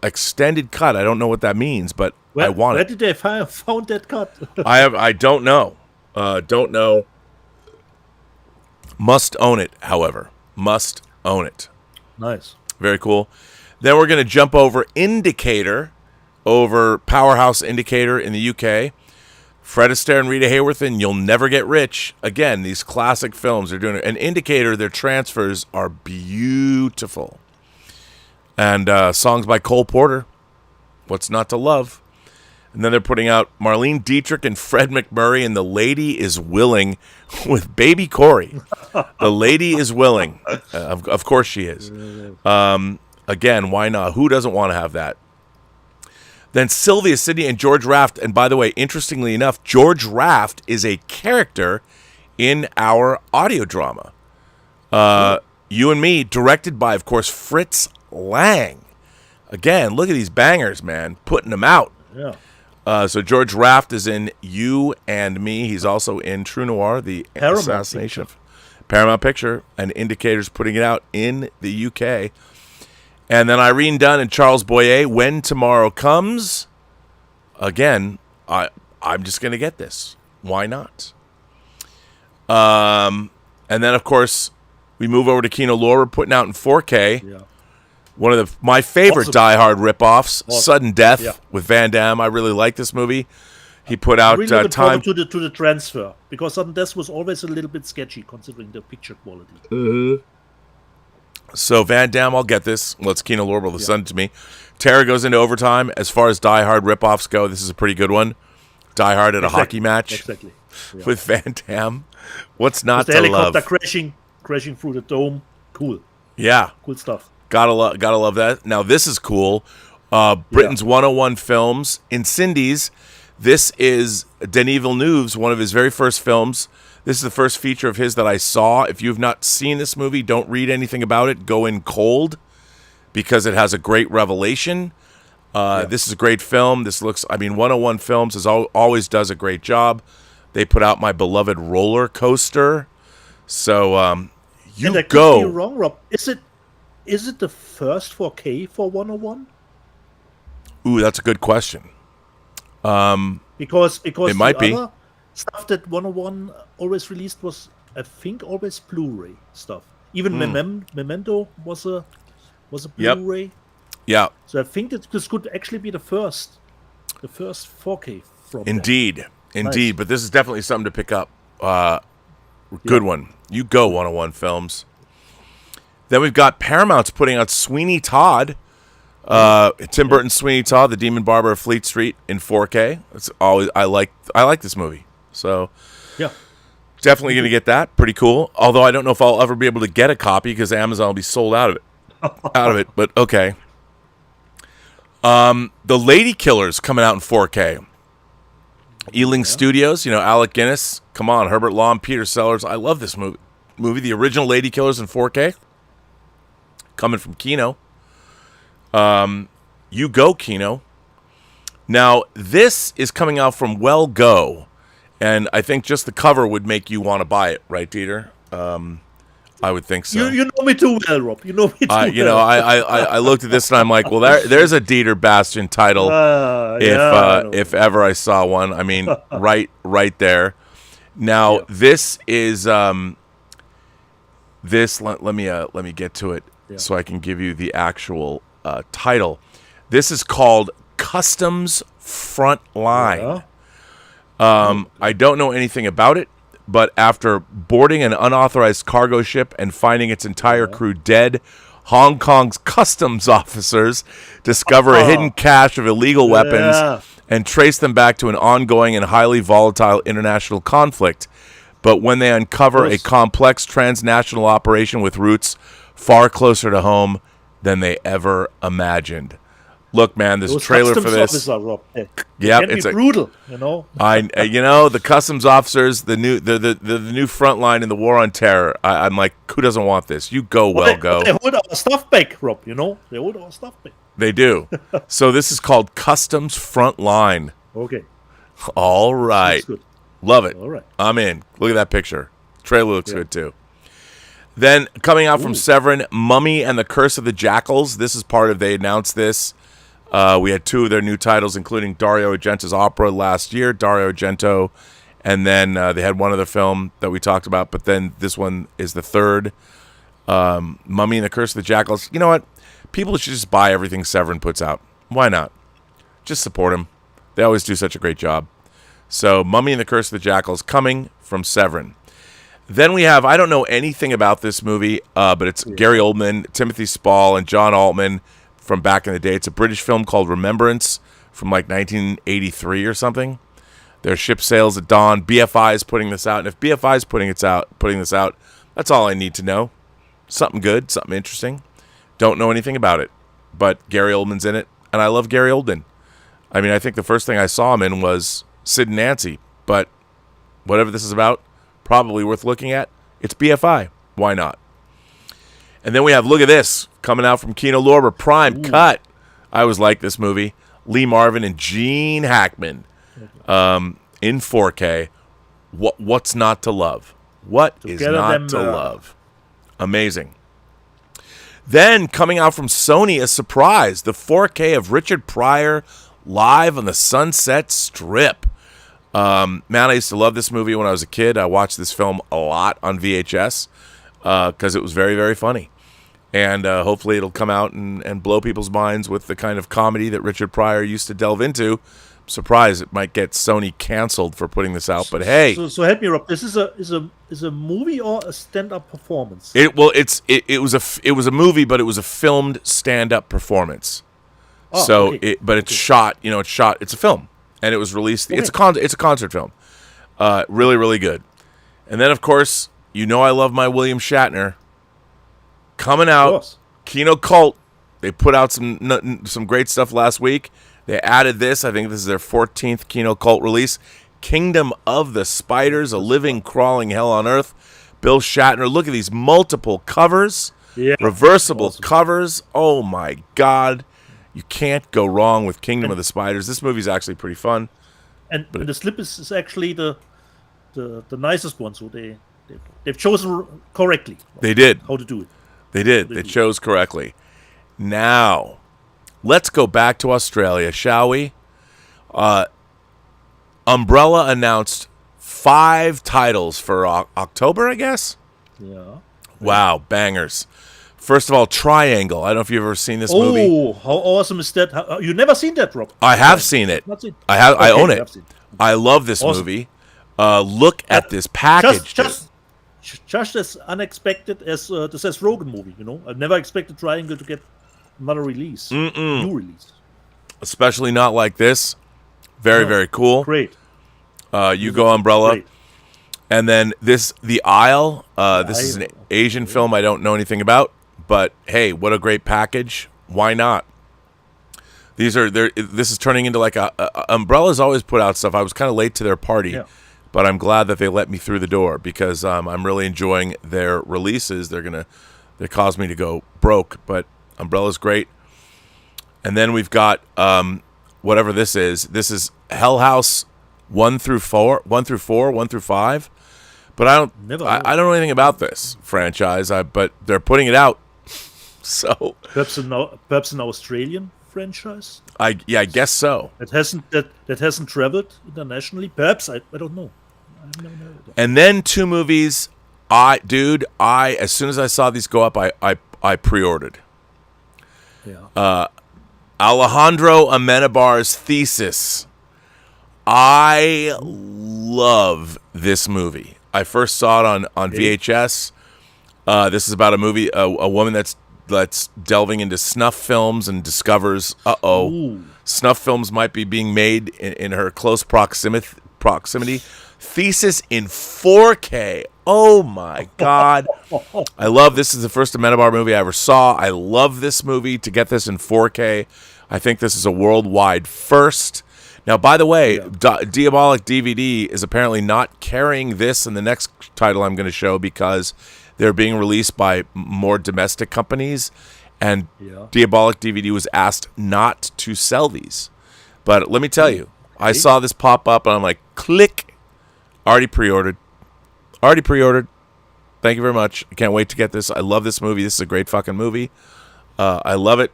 Extended cut. I don't know what that means, but I want it.
Where did they found that cut?
I don't know. Don't know. Must own it, however. Must own it.
Nice.
Very cool. Then we're going to jump over Indicator, over Powerhouse Indicator in the UK. Fred Astaire and Rita Hayworth in You'll Never Get Rich. Again, these classic films are doing it. An Indicator, their transfers are beautiful. And songs by Cole Porter. What's not to love? And then they're putting out Marlene Dietrich and Fred McMurray and The Lady is Willing with Baby Corey. The Lady is Willing. Of course she is. Again, why not? Who doesn't want to have that? Then Sylvia Sidney and George Raft. And by the way, interestingly enough, George Raft is a character in our audio drama. You and Me, directed by, of course, Fritz Lang. Again, look at these bangers, man. Putting them out.
Yeah.
So George Raft is in You and Me. He's also in True Noir, the assassination of Paramount Picture, and Indicators putting it out in the UK. And then Irene Dunn and Charles Boyer, When Tomorrow Comes. Again, I'm just going to get this. Why not? And then, of course, we move over to Kino Lorber, putting out in 4K.
Yeah.
One of my favorite
Awesome.
Die Hard ripoffs,
Awesome.
Sudden Death
Yeah.
with Van Damme. I really like this movie. He put out
Really looking
Time.
forward to the transfer, because Sudden Death was always a little bit sketchy considering the picture quality.
So Van Damme, I'll get this. Well, it's Kino Lorber will send it to me. Tara goes into overtime. As far as Die Hard ripoffs go, this is a pretty good one. Die Hard at a hockey match
Exactly. Yeah.
with Van Damme. What's not
the
to
helicopter
love?
crashing through the dome. Cool.
Yeah,
Cool stuff.
gotta love that. Now this is cool. Britain's 101 Films in Cindy's. This is Denis Villeneuve's one of his very first films. This is the first feature of his that I saw. If you've not seen this movie, don't read anything about it. Go in cold, because it has a great revelation. This is a great film. 101 Films always does a great job. They put out My Beloved Roller Coaster. So you
and I
go.
could be wrong, Rob. Is it the first 4K for 101?
Ooh, that's a good question.
Because
It might be.
other stuff that 101 always released was, I think, always Blu-ray stuff. Even Memento was a
Yep.
Blu-ray.
Yeah,
So I think that this could actually be the first 4K from them.
indeed.
Nice.
But this is definitely something to pick up. Good one. You go, 101 Films. Then we've got Paramount's putting out Sweeney Todd. Tim Burton's Sweeney Todd, the Demon Barber of Fleet Street in 4K. It's always I like this movie. So
Yeah.
definitely going to get that. Pretty cool. Although I don't know if I'll ever be able to get a copy because Amazon will be sold out of it. But okay. The Lady Killers coming out in 4K. Ealing Studios, Alec Guinness. Come on, Herbert Law and Peter Sellers. I love this movie. The original Lady Killers in 4K. Coming from Kino. You go, Kino. Now, this is coming out from Well Go. And I think just the cover would make you want to buy it, right, Dieter? I would think so.
You know me too well, Rob. You know me too well.
I looked at this and I'm like, well, there's a Dieter Bastian title if ever I saw one. I mean, right there. Now, this is this. Let me get to it so I can give you the actual title. This is called Customs Frontline. I don't know anything about it. But after boarding an unauthorized cargo ship and finding its entire crew dead, Hong Kong's customs officers discover a hidden cache of illegal weapons and trace them back to an ongoing and highly volatile international conflict. But when they uncover a complex transnational operation with roots far closer to home than they ever imagined. Look, man, this trailer for this.
Officer, Rob.
Yeah,
it's brutal,
the customs officers, the new front line in the war on terror. I'm like, who doesn't want this? You go, go.
They hold our stuff back, Rob. They hold our stuff back.
They do. So this is called Customs Frontline.
Okay.
All right.
That's good.
Love it.
All right.
I'm in. Look at that picture. Trailer looks good too. Then coming out from Severin, Mummy and the Curse of the Jackals. This is part of, they announced this. We had two of their new titles, including Dario Argento's opera last year, Dario Argento, and then they had one other film that we talked about, but then this one is the third, Mummy and the Curse of the Jackals. You know what? People should just buy everything Severin puts out. Why not? Just support them. They always do such a great job. So Mummy and the Curse of the Jackals coming from Severin. Then we have, I don't know anything about this movie, but it's Gary Oldman, Timothy Spall, and John Altman from back in the day. It's a British film called Remembrance from like 1983 or something. Their ship sails at dawn. BFI is putting this out, and if BFI is putting this out, that's all I need to know. Something good, something interesting. Don't know anything about it, but Gary Oldman's in it, and I love Gary Oldman. I mean, I think the first thing I saw him in was Sid and Nancy, but whatever this is about, probably worth looking at. It's BFI. Why not? And then we have, look at this, coming out from Kino Lorber, Prime Cut. I always like this movie. Lee Marvin and Gene Hackman in 4K. What's not to love? What is not to love? Amazing. Then, coming out from Sony, a surprise, the 4K of Richard Pryor live on the Sunset Strip. Man, I used to love this movie when I was a kid. I watched this film a lot on VHS because it was very, very funny. And hopefully it'll come out and blow people's minds with the kind of comedy that Richard Pryor used to delve into. I'm surprised it might get Sony canceled for putting this out, but hey.
So help me, Rob. This is a movie or a stand-up performance?
It was a movie, but it was a filmed stand-up performance. Oh, so, okay. It's shot. It's a film, and it was released. Okay. It's a concert film. Really, really good. And then, of course, I love my William Shatner. Coming out, Kino Cult. They put out some great stuff last week. They added this. I think this is their 14th Kino Cult release. Kingdom of the Spiders, a living, crawling hell on earth. Bill Shatner. Look at these multiple covers. Yeah. Reversible covers. Oh, my God. You can't go wrong with Kingdom of the Spiders. This movie's actually pretty fun.
And the slip is actually the nicest one. So they've chosen correctly.
They did.
How to do it.
They did. They chose correctly. Now, let's go back to Australia, shall we? Umbrella announced 5 titles for October, I guess?
Yeah.
Wow, bangers. First of all, Triangle. I don't know if you've ever seen this movie.
Oh, how awesome is that? You've never seen that, Rob?
I have seen it. I own it. I love this movie. Look at this package.
Just as unexpected as the Seth Rogen movie, I never expected Triangle to get another release. New release.
Especially not like this. Very, very cool.
Great.
You go Umbrella. Great. And then The Isle. This is an Asian film I don't know anything about. But, hey, what a great package. Why not? This is turning into like Umbrella's always put out stuff. I was kind of late to their party. Yeah. But I'm glad that they let me through the door because I'm really enjoying their releases. They caused me to go broke, but Umbrella's great. And then we've got whatever this is. This is Hell House 1 through 5. But I don't know anything about this franchise. But they're putting it out. So
perhaps an Australian franchise.
I guess so.
That hasn't traveled internationally. Perhaps I don't know.
And then 2 movies. As soon as I saw these go up, I pre-ordered.
Yeah.
Alejandro Amenabar's Thesis. I love this movie. I first saw it on VHS. This is about a movie, a woman that's delving into snuff films and discovers, snuff films might be being made in her close proximity. Thesis in 4K. Oh my God. I love this. Is the first Amenabar movie I ever saw. I love this movie. To get this in 4K, I think this is a worldwide first. Now, by the way, Diabolic DVD is apparently not carrying this and the next title I'm going to show because they're being released by more domestic companies, and Diabolic DVD was asked not to sell these. But let me tell you, I saw this pop up, and I'm like, click. Already pre-ordered. Thank you very much. I can't wait to get this. I love this movie. This is a great fucking movie. I love it.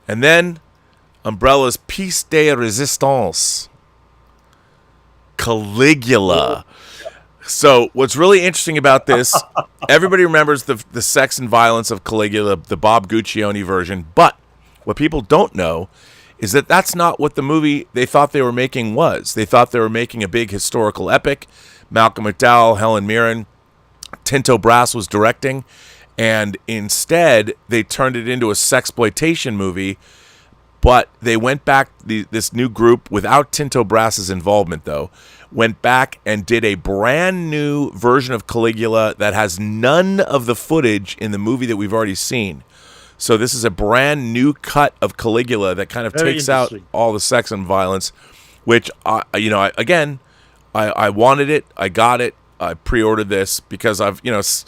And then Umbrella's Piece de Resistance. Caligula. So what's really interesting about this, everybody remembers the sex and violence of Caligula, the Bob Guccione version. But what people don't know is that that's not what the movie they thought they were making was. They thought they were making a big historical epic. Malcolm McDowell, Helen Mirren, Tinto Brass was directing. And instead, they turned it into a sexploitation movie. But they went back, this new group, without Tinto Brass's involvement, though, went back and did a brand new version of Caligula that has none of the footage in the movie that we've already seen. So this is a brand new cut of Caligula that kind of
Very
takes out
interesting.
all the sex and violence, which I wanted it. I got it. I pre-ordered this because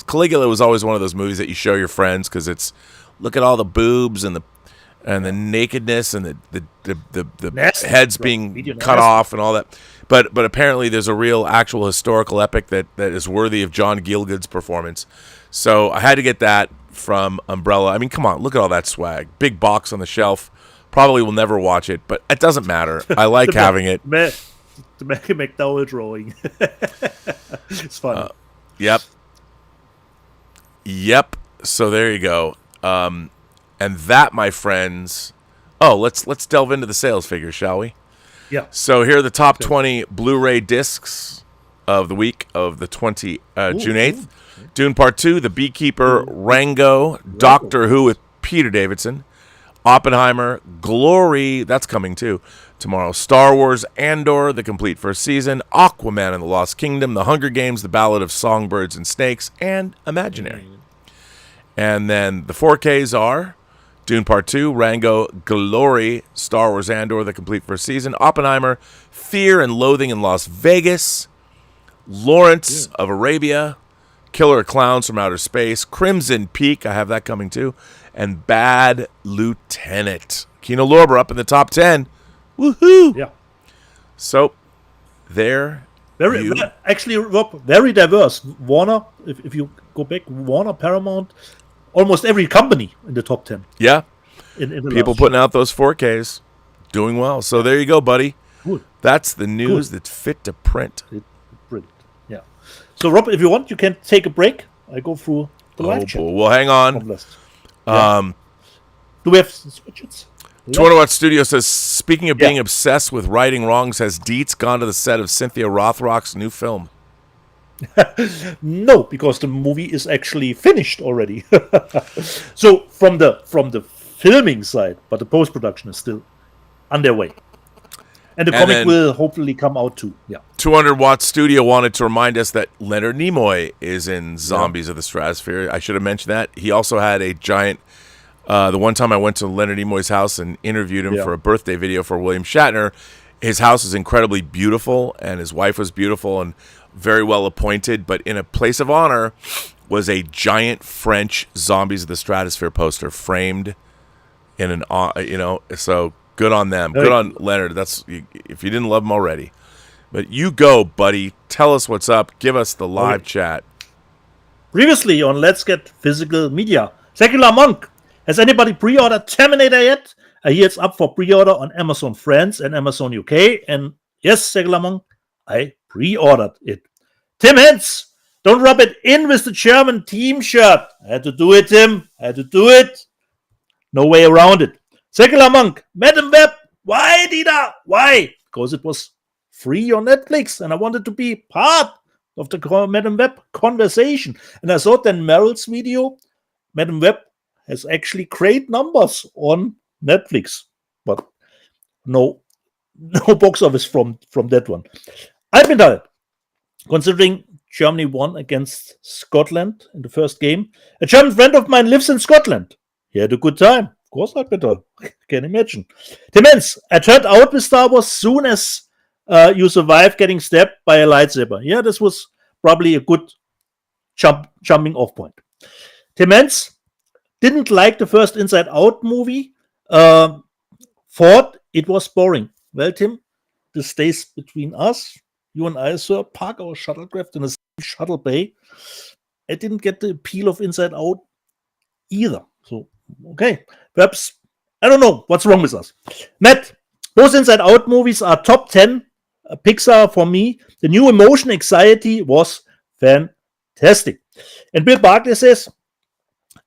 Caligula was always one of those movies that you show your friends because it's look at all the boobs and the nakedness and the
Nasty.
heads being
Video
cut
nasty.
off and all that. But apparently there's a real actual historical epic that is worthy of John Gielgud's performance. So I had to get that from Umbrella. I mean, come on, look at all that swag. Big box on the shelf. Probably will never watch it, but it doesn't matter. I like having it.
The Maggie McDowell drawing. It's funny.
Yep. So there you go. And that, my friends. Oh, let's delve into the sales figures, shall we?
Yeah.
So here are the top 20 Blu-ray discs of the week of the June 8th. Dune Part 2, The Beekeeper, Rango, Doctor Who with Peter Davidson, Oppenheimer, Glory, that's coming too tomorrow, Star Wars, Andor, the complete first season, Aquaman and the Lost Kingdom, The Hunger Games, The Ballad of Songbirds and Snakes, and Imaginary. And then the 4Ks are Dune Part 2, Rango, Glory, Star Wars, Andor, the complete first season, Oppenheimer, Fear and Loathing in Las Vegas, Lawrence of Arabia, Killer Clowns from Outer Space, Crimson Peak, I have that coming too, and Bad Lieutenant. Kino Lorber up in the top 10. Woohoo!
Yeah.
So, there
actually, Rob, very diverse. Warner, if you go back, Warner, Paramount, almost every company in the top 10.
Yeah.
In the
People
last
putting out those 4Ks. Doing well. So, there you go, buddy.
Good.
That's the news that's fit to print.
Brilliant. Yeah. So, Rob, if you want, you can take a break. I go through the live chat.
Well, hang on.
Do we have switches?
200 Watt Studio says, speaking of being obsessed with righting wrongs, has Dietz gone to the set of Cynthia Rothrock's new film?
No, because the movie is actually finished already. So from the filming side, but the post-production is still underway. And the comic will hopefully come out too. Yeah.
200 Watt Studio wanted to remind us that Leonard Nimoy is in Zombies of the Stratosphere. I should have mentioned that. He also had a giant... the one time I went to Leonard Nimoy's house and interviewed him for a birthday video for William Shatner, his house is incredibly beautiful, and his wife was beautiful and very well appointed. But in a place of honor was a giant French Zombies of the Stratosphere poster framed in an, so good on them. Good on Leonard. That's if you didn't love him already. But you go, buddy. Tell us what's up. Give us the live chat.
Previously on Let's Get Physical Media, Secular Monk. Has anybody pre-ordered Terminator yet? I hear it's up for pre-order on Amazon France and Amazon UK. And yes, Secular Monk, I pre-ordered it. Tim Hens, don't rub it in with the German team shirt. I had to do it, Tim. I had to do it. No way around it. Secular Monk, Madam Web. Why, Dina? Why? Because it was free on Netflix and I wanted to be part of the Madam Web conversation. And I saw then Meryl's video. Madam Web has actually great numbers on Netflix, but no box office from that one. I've been tired, considering Germany won against Scotland in the first game. A German friend of mine lives in Scotland. He had a good time. Of course, I'd better. Can imagine. Timens, I turned out with Star Wars soon as you survive getting stabbed by a lightsaber. Yeah, this was probably a good jumping off point. Timens, didn't like the first Inside Out movie. Thought it was boring. Well, Tim, this stays between us. You and I, sir, park our shuttlecraft in a shuttle bay. I didn't get the appeal of Inside Out either. So, okay. Perhaps, I don't know what's wrong with us. Matt, both Inside Out movies are top 10 Pixar for me. The new Emotion Anxiety was fantastic. And Bill Barkley says,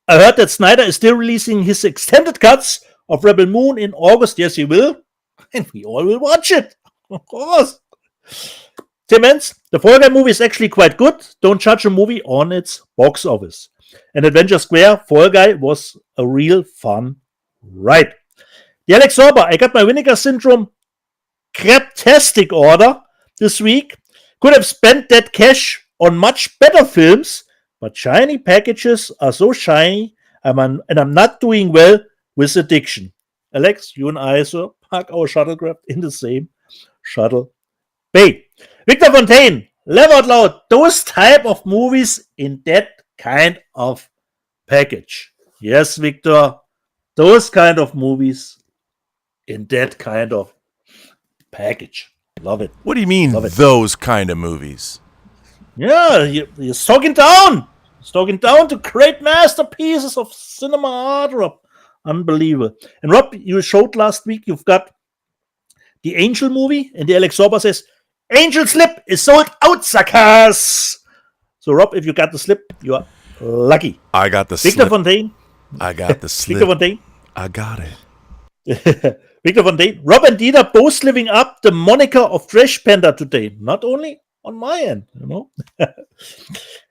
I heard that Snyder is still releasing his extended cuts of Rebel Moon in August. Yes, he will. And we all will watch it. Of course. Timmons, the Fall Guy movie is actually quite good. Don't judge a movie on its box office. And Adventure Square, Fall Guy was a real fun ride. The Alex Sorber, I got my Vinegar Syndrome craptastic order this week. Could have spent that cash on much better films, but shiny packages are so shiny, and I'm not doing well with addiction. Alex, you and I, sir, park our shuttlecraft in the same shuttle bay. Victor Fontaine, laugh out loud. Those type of movies in that kind of package. Yes, Victor, those kind of movies in that kind of package. Love it.
What do you mean, those kind of movies?
Yeah, you're stocking down to great masterpieces of cinema art, Rob. Unbelievable. And Rob, you showed last week you've got the Angel movie, and the Alex Sorba says, Angel slip is sold out, suckers. So, Rob, if you got the slip, you are lucky.
I got the
Victor
slip.
Fontaine.
I got the slip.
Victor Fontaine.
I got it.
Victor Fontaine. Rob and Dieter both living up the moniker of Trash Panda today. Not only on my end, you know.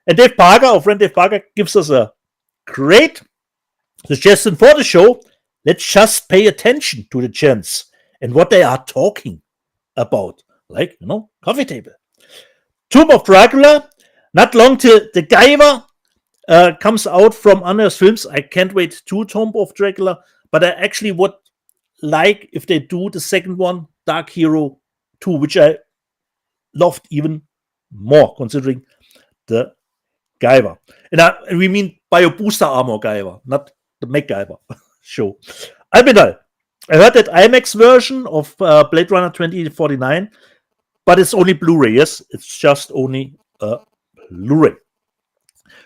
And Dave Parker, our friend Dave Parker, gives us a great suggestion for the show. Let's just pay attention to the gents and what they are talking about. Like, you know, coffee table. Tomb of Dracula. Not long till the Guyver comes out from Anders Films. I can't wait to Tomb of Dracula, but I actually would like if they do the second one, Dark Hero 2, which I loved even more, considering the Guyver. And we mean Bio-Booster Armor Guyver, not the MacGyver show. Albinal. I heard that IMAX version of Blade Runner 2049, but it's only Blu-ray, yes? It's just only a Blu-ray.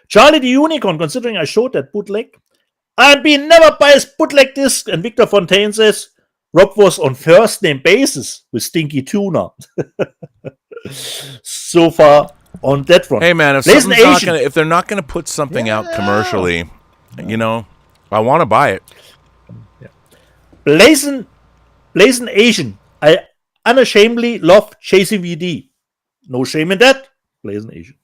Charlie the Unicorn, considering I showed that bootleg, I'd be never buy a bootleg disc. And Victor Fontaine says, Rob was on first name basis with Stinky Tuna. So far on that front.
Hey man, if they're not gonna put something out commercially, you know, I want to buy it.
Yeah. Blazing Asian. I unashamedly love JCVD. No shame in that. Blazing Asian.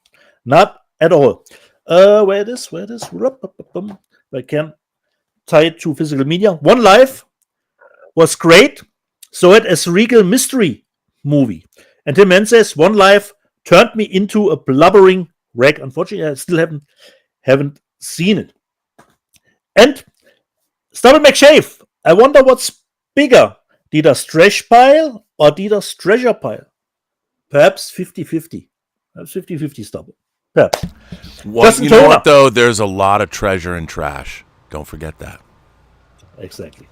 Not at all. Where it is? I can tie it to physical media. One Life was great. Saw it as a regal mystery movie. And Tim Mann says, One Life turned me into a blubbering wreck. Unfortunately, I still haven't seen it. And Stubble McShave. I wonder what's bigger, Dieter's trash pile or Dieter's treasure pile? Perhaps 50-50. Perhaps 50-50 Stubble. Perhaps.
Well, you know what, though? There's a lot of treasure and trash. Don't forget that.
Exactly.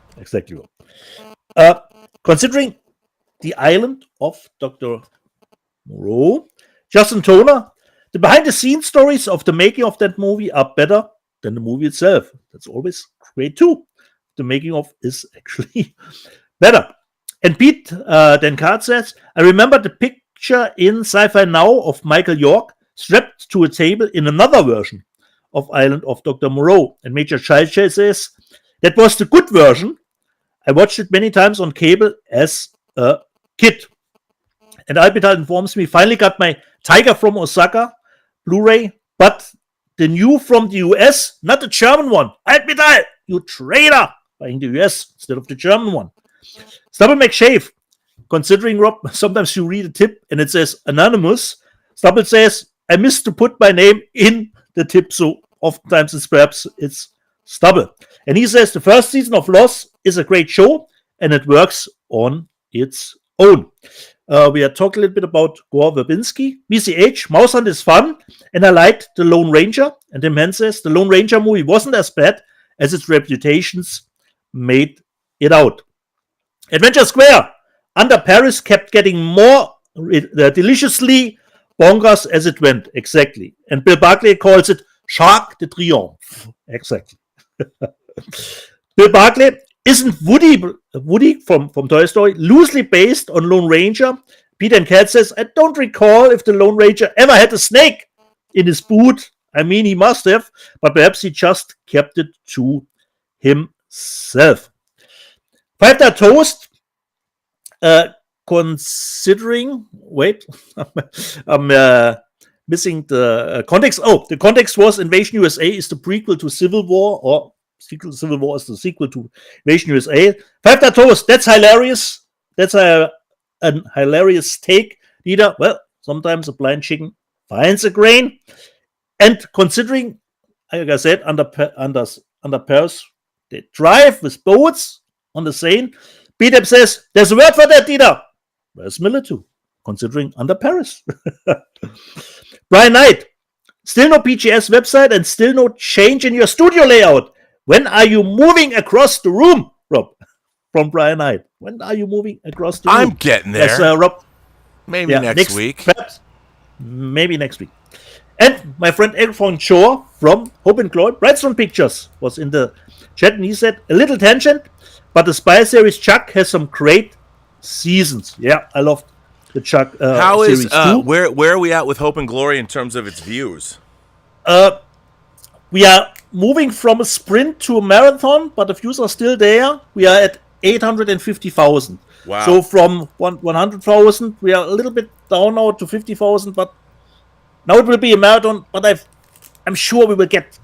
Considering the island of Dr. Moreau, Justin Toner, the behind-the-scenes stories of the making of that movie are better than the movie itself. That's always great, too. The making of is actually better. And Pete Denkart says, I remember the picture in Sci-Fi Now of Michael York strapped to a table in another version of Island of Dr. Moreau. And Major Childshay says, that was the good version. I watched it many times on cable as a kid. And Alpital informs me, finally got my Tiger from Osaka Blu-ray, but the new from the US, not the German one. Alpital, you traitor, buying the US instead of the German one. Stubble McShave, considering, Rob, sometimes you read a tip and it says anonymous. Stubble says, I missed to put my name in the tip, so oftentimes it's Stubble. And he says the first season of Lost is a great show and it works on its own. We had talked a little bit about Gore Verbinski. BCH, Mouse Hunt is fun, and I liked The Lone Ranger. And Tim Hen says the Lone Ranger movie wasn't as bad as its reputations made it out. Adventure Square, Under Paris kept getting more deliciously bonkers as it went. Exactly. And Bill Barclay calls it Shark de Triomphe. Exactly. Bill Barclay, isn't Woody from Toy Story loosely based on Lone Ranger? Peter and Cat says, I don't recall if the Lone Ranger ever had a snake in his boot. I mean, he must have, but perhaps he just kept it to himself. Five Star Toast, considering, wait, I'm missing the context. Oh, the context was Invasion USA is the prequel to Civil War, or Civil War is the sequel to Invasion USA. Five Star Toast, that's hilarious. That's a hilarious take, Dieter. Well, sometimes a blind chicken finds a grain. And considering, like I said, under Paris. They drive with boats on the Seine. BDEP says, there's a word for that, Dieter. Where's Militou? Considering under Paris. Brian Knight, still no PGS website and still no change in your studio layout. When are you moving across the room, Rob? From Brian Knight. When are you moving across the room?
I'm getting there.
Yes, Rob.
Maybe next week.
Perhaps. Maybe next week. And my friend Eric von Shaw from Hope and Glory, Brightstone Pictures, was in the chat, and he said, a little tangent, but the spy series Chuck has some great seasons. Yeah, I loved the Chuck
How
series
is
too.
where are we at with Hope and Glory in terms of its views?
We are moving from a sprint to a marathon, but the views are still there. We are at 850,000.
Wow.
So from 100,000, we are a little bit down now to 50,000, but now it will be a marathon. But I'm sure we will get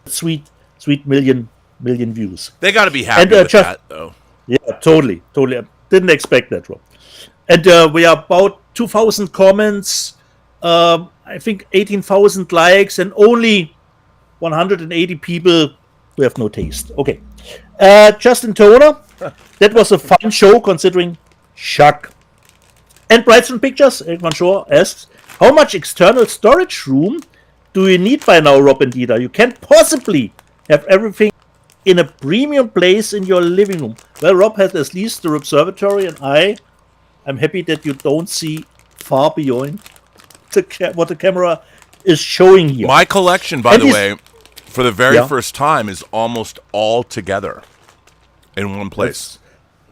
sweet million views.
They got to be happy with that, though.
Yeah, totally. I didn't expect that, Rob. And we are about 2,000 comments, I think 18,000 likes, and only 180 people who have no taste. Okay. Justin Toner, that was a fun show considering Chuck. And Brightstone Pictures, Eric Van Shore asks, how much external storage room do you need by now, Rob and Dieter? You can't possibly have everything in a premium place in your living room. Well, Rob has at least the observatory, and I'm happy that you don't see far beyond what the camera is showing here.
My collection, by the way, for the very first time, is almost all together in one place.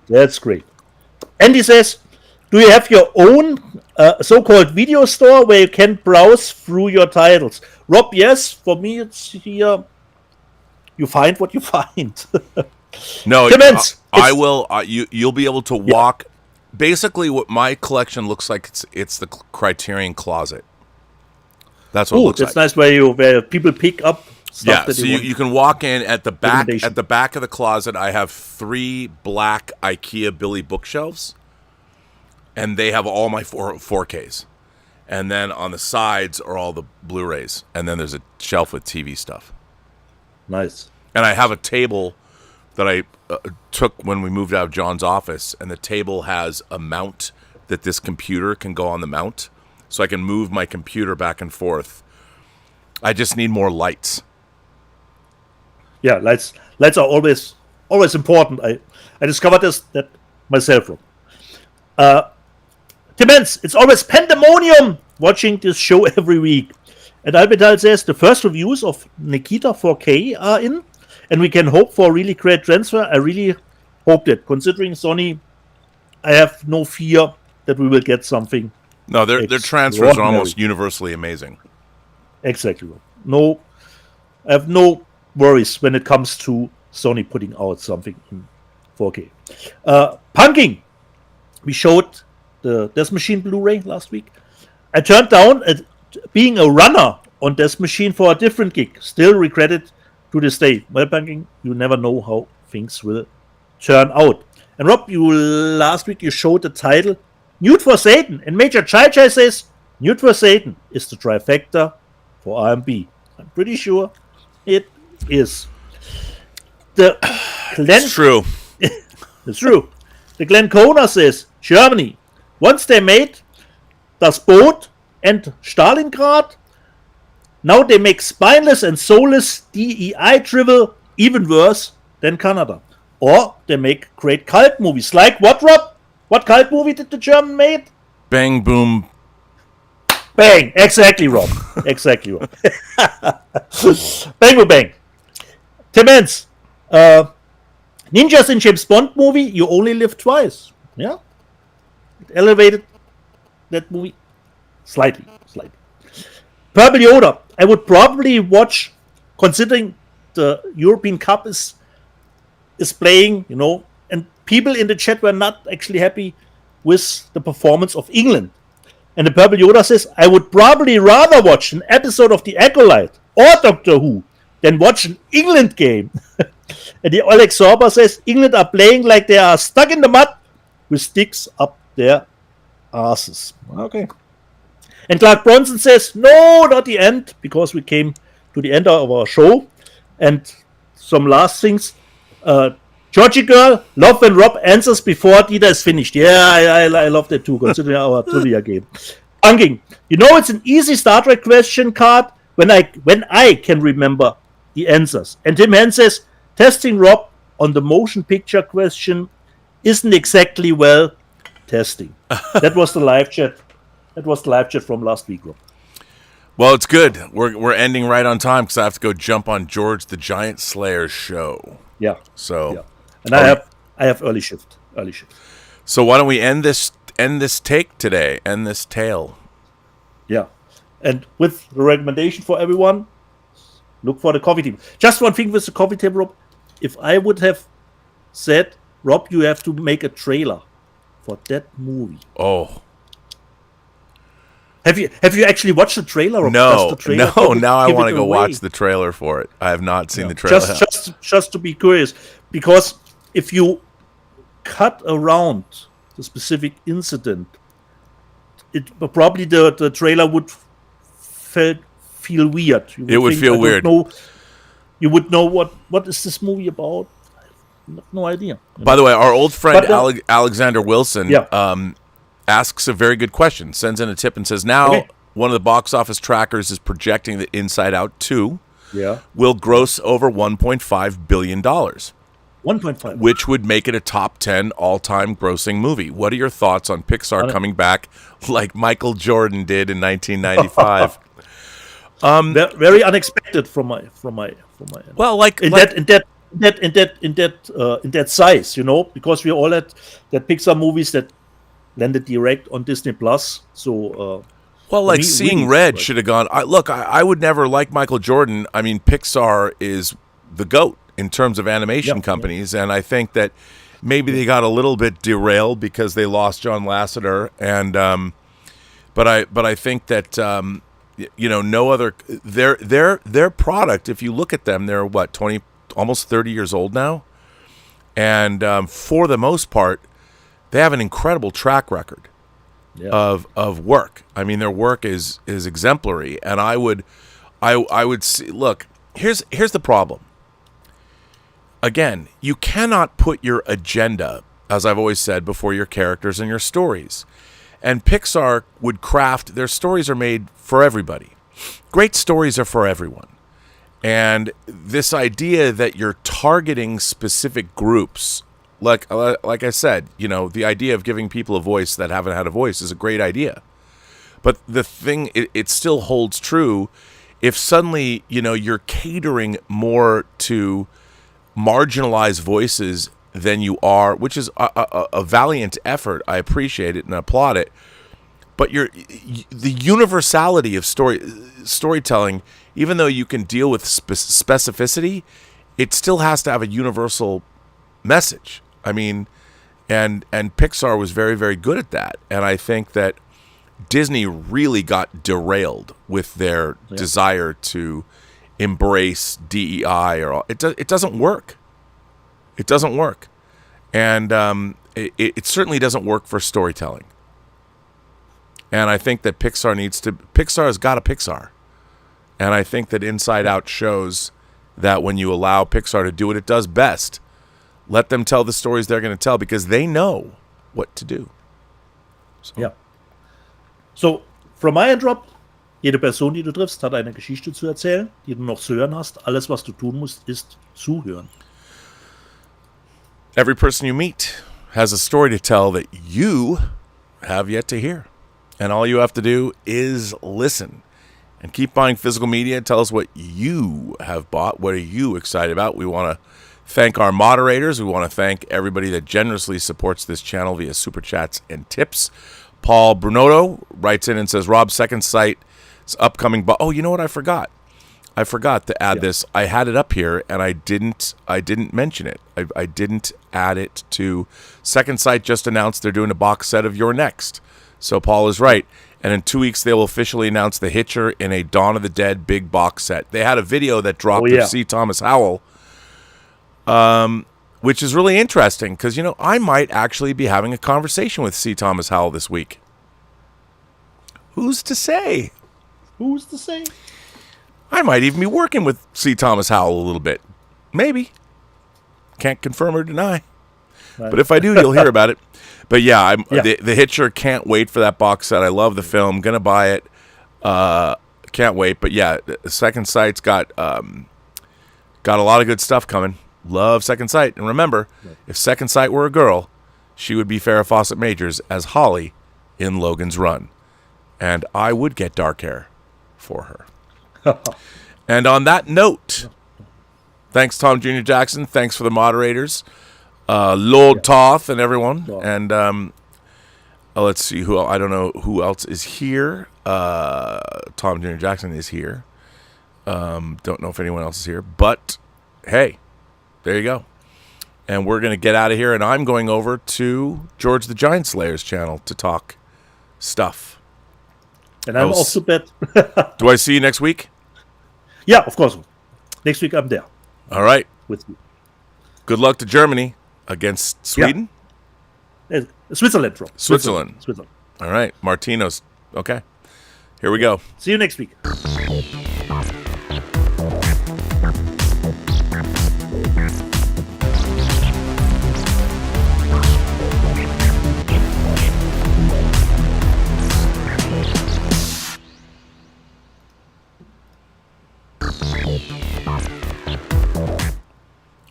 That's great. And he says, do you have your own so-called video store where you can browse through your titles? Rob, yes. For me, it's here. You find what you find.
No, I will. You'll be able to walk. Basically, what my collection looks like, it's the Criterion Closet. That's what it looks like.
It's nice where people pick up stuff.
Yeah, so you can walk in at the back. At the back of the closet, I have 3 black IKEA Billy bookshelves, and they have all my 4Ks. And then on the sides are all the Blu-rays, and then there's a shelf with TV stuff.
Nice.
And I have a table that I took when we moved out of John's office, and the table has a mount that this computer can go on the mount, so I can move my computer back and forth. I just need more lights.
Yeah, lights are always important. I discovered that myself. Tim Hens, it's always pandemonium watching this show every week. And Albertal says the first reviews of Nikita 4K are in, and we can hope for a really great transfer. I really hope that, considering Sony, I have no fear that we will get something.
No, their transfers are almost universally amazing.
Exactly. No, I have no worries when it comes to Sony putting out something in 4K. Punking. We showed the Death Machine Blu-ray last week. I turned down being a runner on Death Machine for a different gig. Still regret it to this day. Well, Punking, you never know how things will turn out. And Rob, last week you showed the title Nude for Satan. And Major Chai Chai says Nude for Satan is the trifecta for RMB. I'm pretty sure it is.
It's true.
It's true. The Glenn Kona says Germany. Once they made Das Boot and Stalingrad, now they make spineless and soulless DEI drivel even worse than Canada. Or they make great cult movies. Like what, Rob? What cult movie did the German make?
Bang, boom.
Bang. Exactly, Rob. Exactly, Rob. Bang, boom, bang. Tim Hens. Ninjas in James Bond movie, you only live twice. Yeah? It elevated that movie slightly. Purple Yoda. I would probably watch, considering the European Cup is playing, and people in the chat were not actually happy with the performance of England. And the Purple Yoda says, I would probably rather watch an episode of The Acolyte or Doctor Who than watch an England game. And the Alex Sorba says, England are playing like they are stuck in the mud with sticks up their asses. Okay. And Clark Bronson says, no, not the end, because we came to the end of our show. And some last things. Georgie Girl, love when Rob answers before Dieter is finished. Yeah, I love that too, considering our trivia game. Anging, it's an easy Star Trek question card when I can remember the answers. And Tim Hen says, testing Rob on the motion picture question isn't exactly testing. That was the live chat. That was the live chat from last week, Rob.
Well, it's good. We're ending right on time because I have to go jump on George the Giant Slayer's show.
Yeah.
So,
and I have early shift.
So why don't we end this take today? End this tale.
Yeah. And with the recommendation for everyone, look for the coffee table. Just one thing with the coffee table, Rob. If I would have said, Rob, you have to make a trailer for that movie.
Oh.
Have you actually watched the trailer? Or
no. Now I want to go
away?
watch the trailer for it. I have not seen the trailer.
Just to be curious, because if you cut around the specific incident, probably the trailer would feel weird.
It would feel weird.
You would know what is this movie about? I have no idea.
By the way, our old friend Alexander Wilson
Yeah.
asks a very good question, sends in a tip and says, now one of the box office trackers is projecting that Inside Out 2 will gross over $1.5 billion.
1.5.
Which would make it a top 10 all-time grossing movie. What are your thoughts on Pixar coming back like Michael Jordan did in 1995?
Very unexpected from my end.
Well,
in that size, because we all had that Pixar movies that landed direct on Disney Plus. So,
Seeing Red should have gone. I would never like Michael Jordan. I mean, Pixar is the GOAT in terms of animation companies, and I think that maybe they got a little bit derailed because they lost John Lasseter, and but I think that no other their product. If you look at them, they're 20, almost 30 years old now, and for the most part, they have an incredible track record of work. I mean, their work is exemplary, and I would see. Look, here's the problem. Again, you cannot put your agenda, as I've always said, before your characters and your stories. And Pixar would craft, their stories are made for everybody. Great stories are for everyone. And this idea that you're targeting specific groups, like I said, the idea of giving people a voice that haven't had a voice is a great idea. But the thing, it still holds true if suddenly, you're catering more to marginalized voices than you are, which is a valiant effort. I appreciate it and applaud it. But the universality of storytelling, even though you can deal with specificity, it still has to have a universal message. I mean, and Pixar was very, very good at that. And I think that Disney really got derailed with their desire to embrace DEI or all. It doesn't work. It doesn't work, and it certainly doesn't work for storytelling. And I think that Pixar has got a Pixar, and I think that Inside Out shows that when you allow Pixar to do what it does best, let them tell the stories they're going to tell because they know what to do.
So from my end, Rob, jede Person, die du triffst, hat eine Geschichte zu erzählen, die du noch zu hören hast. Alles, was du tun musst, ist zuhören.
Every person you meet has a story to tell that you have yet to hear. And all you have to do is listen. And keep buying physical media. Tell us what you have bought. What are you excited about? We want to thank our moderators. We want to thank everybody that generously supports this channel via super chats and tips. Paul Brunotto writes in and says, Rob, Second Sight's upcoming... Oh, you know what I forgot? I forgot to add this. I had it up here, and I didn't mention it. I didn't add it to... Second Sight just announced they're doing a box set of You're Next. So Paul is right. And in 2 weeks, they will officially announce The Hitcher in a Dawn of the Dead big box set. They had a video that dropped of C. Thomas Howell, which is really interesting because, I might actually be having a conversation with C. Thomas Howell this week. Who's to say?
Who's to say?
I might even be working with C. Thomas Howell a little bit. Maybe. Can't confirm or deny.
Right.
But if I do, you'll hear about it. But yeah, The Hitcher, can't wait for that box set. I love the film. Gonna buy it. Can't wait. But yeah, Second Sight's got a lot of good stuff coming. Love Second Sight. And remember, if Second Sight were a girl, she would be Farrah Fawcett Majors as Holly in Logan's Run. And I would get dark hair for her. And on that note, thanks, Tom Jr. Jackson. Thanks for the moderators, Lord Toth and everyone. And let's see who I don't know who else is here. Tom Jr. Jackson is here. Don't know if anyone else is here, but hey, there you go. And we're going to get out of here, and I'm going over to George the Giant Slayer's channel to talk stuff.
And I'm also bet.
Do I see you next week?
Yeah, of course. Next week I'm there.
All right.
With you.
Good luck to Germany against Sweden?
Yeah. Switzerland, bro.
Switzerland. All right. Martino's. Okay. Here we go.
See you next week.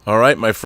All right, my friend.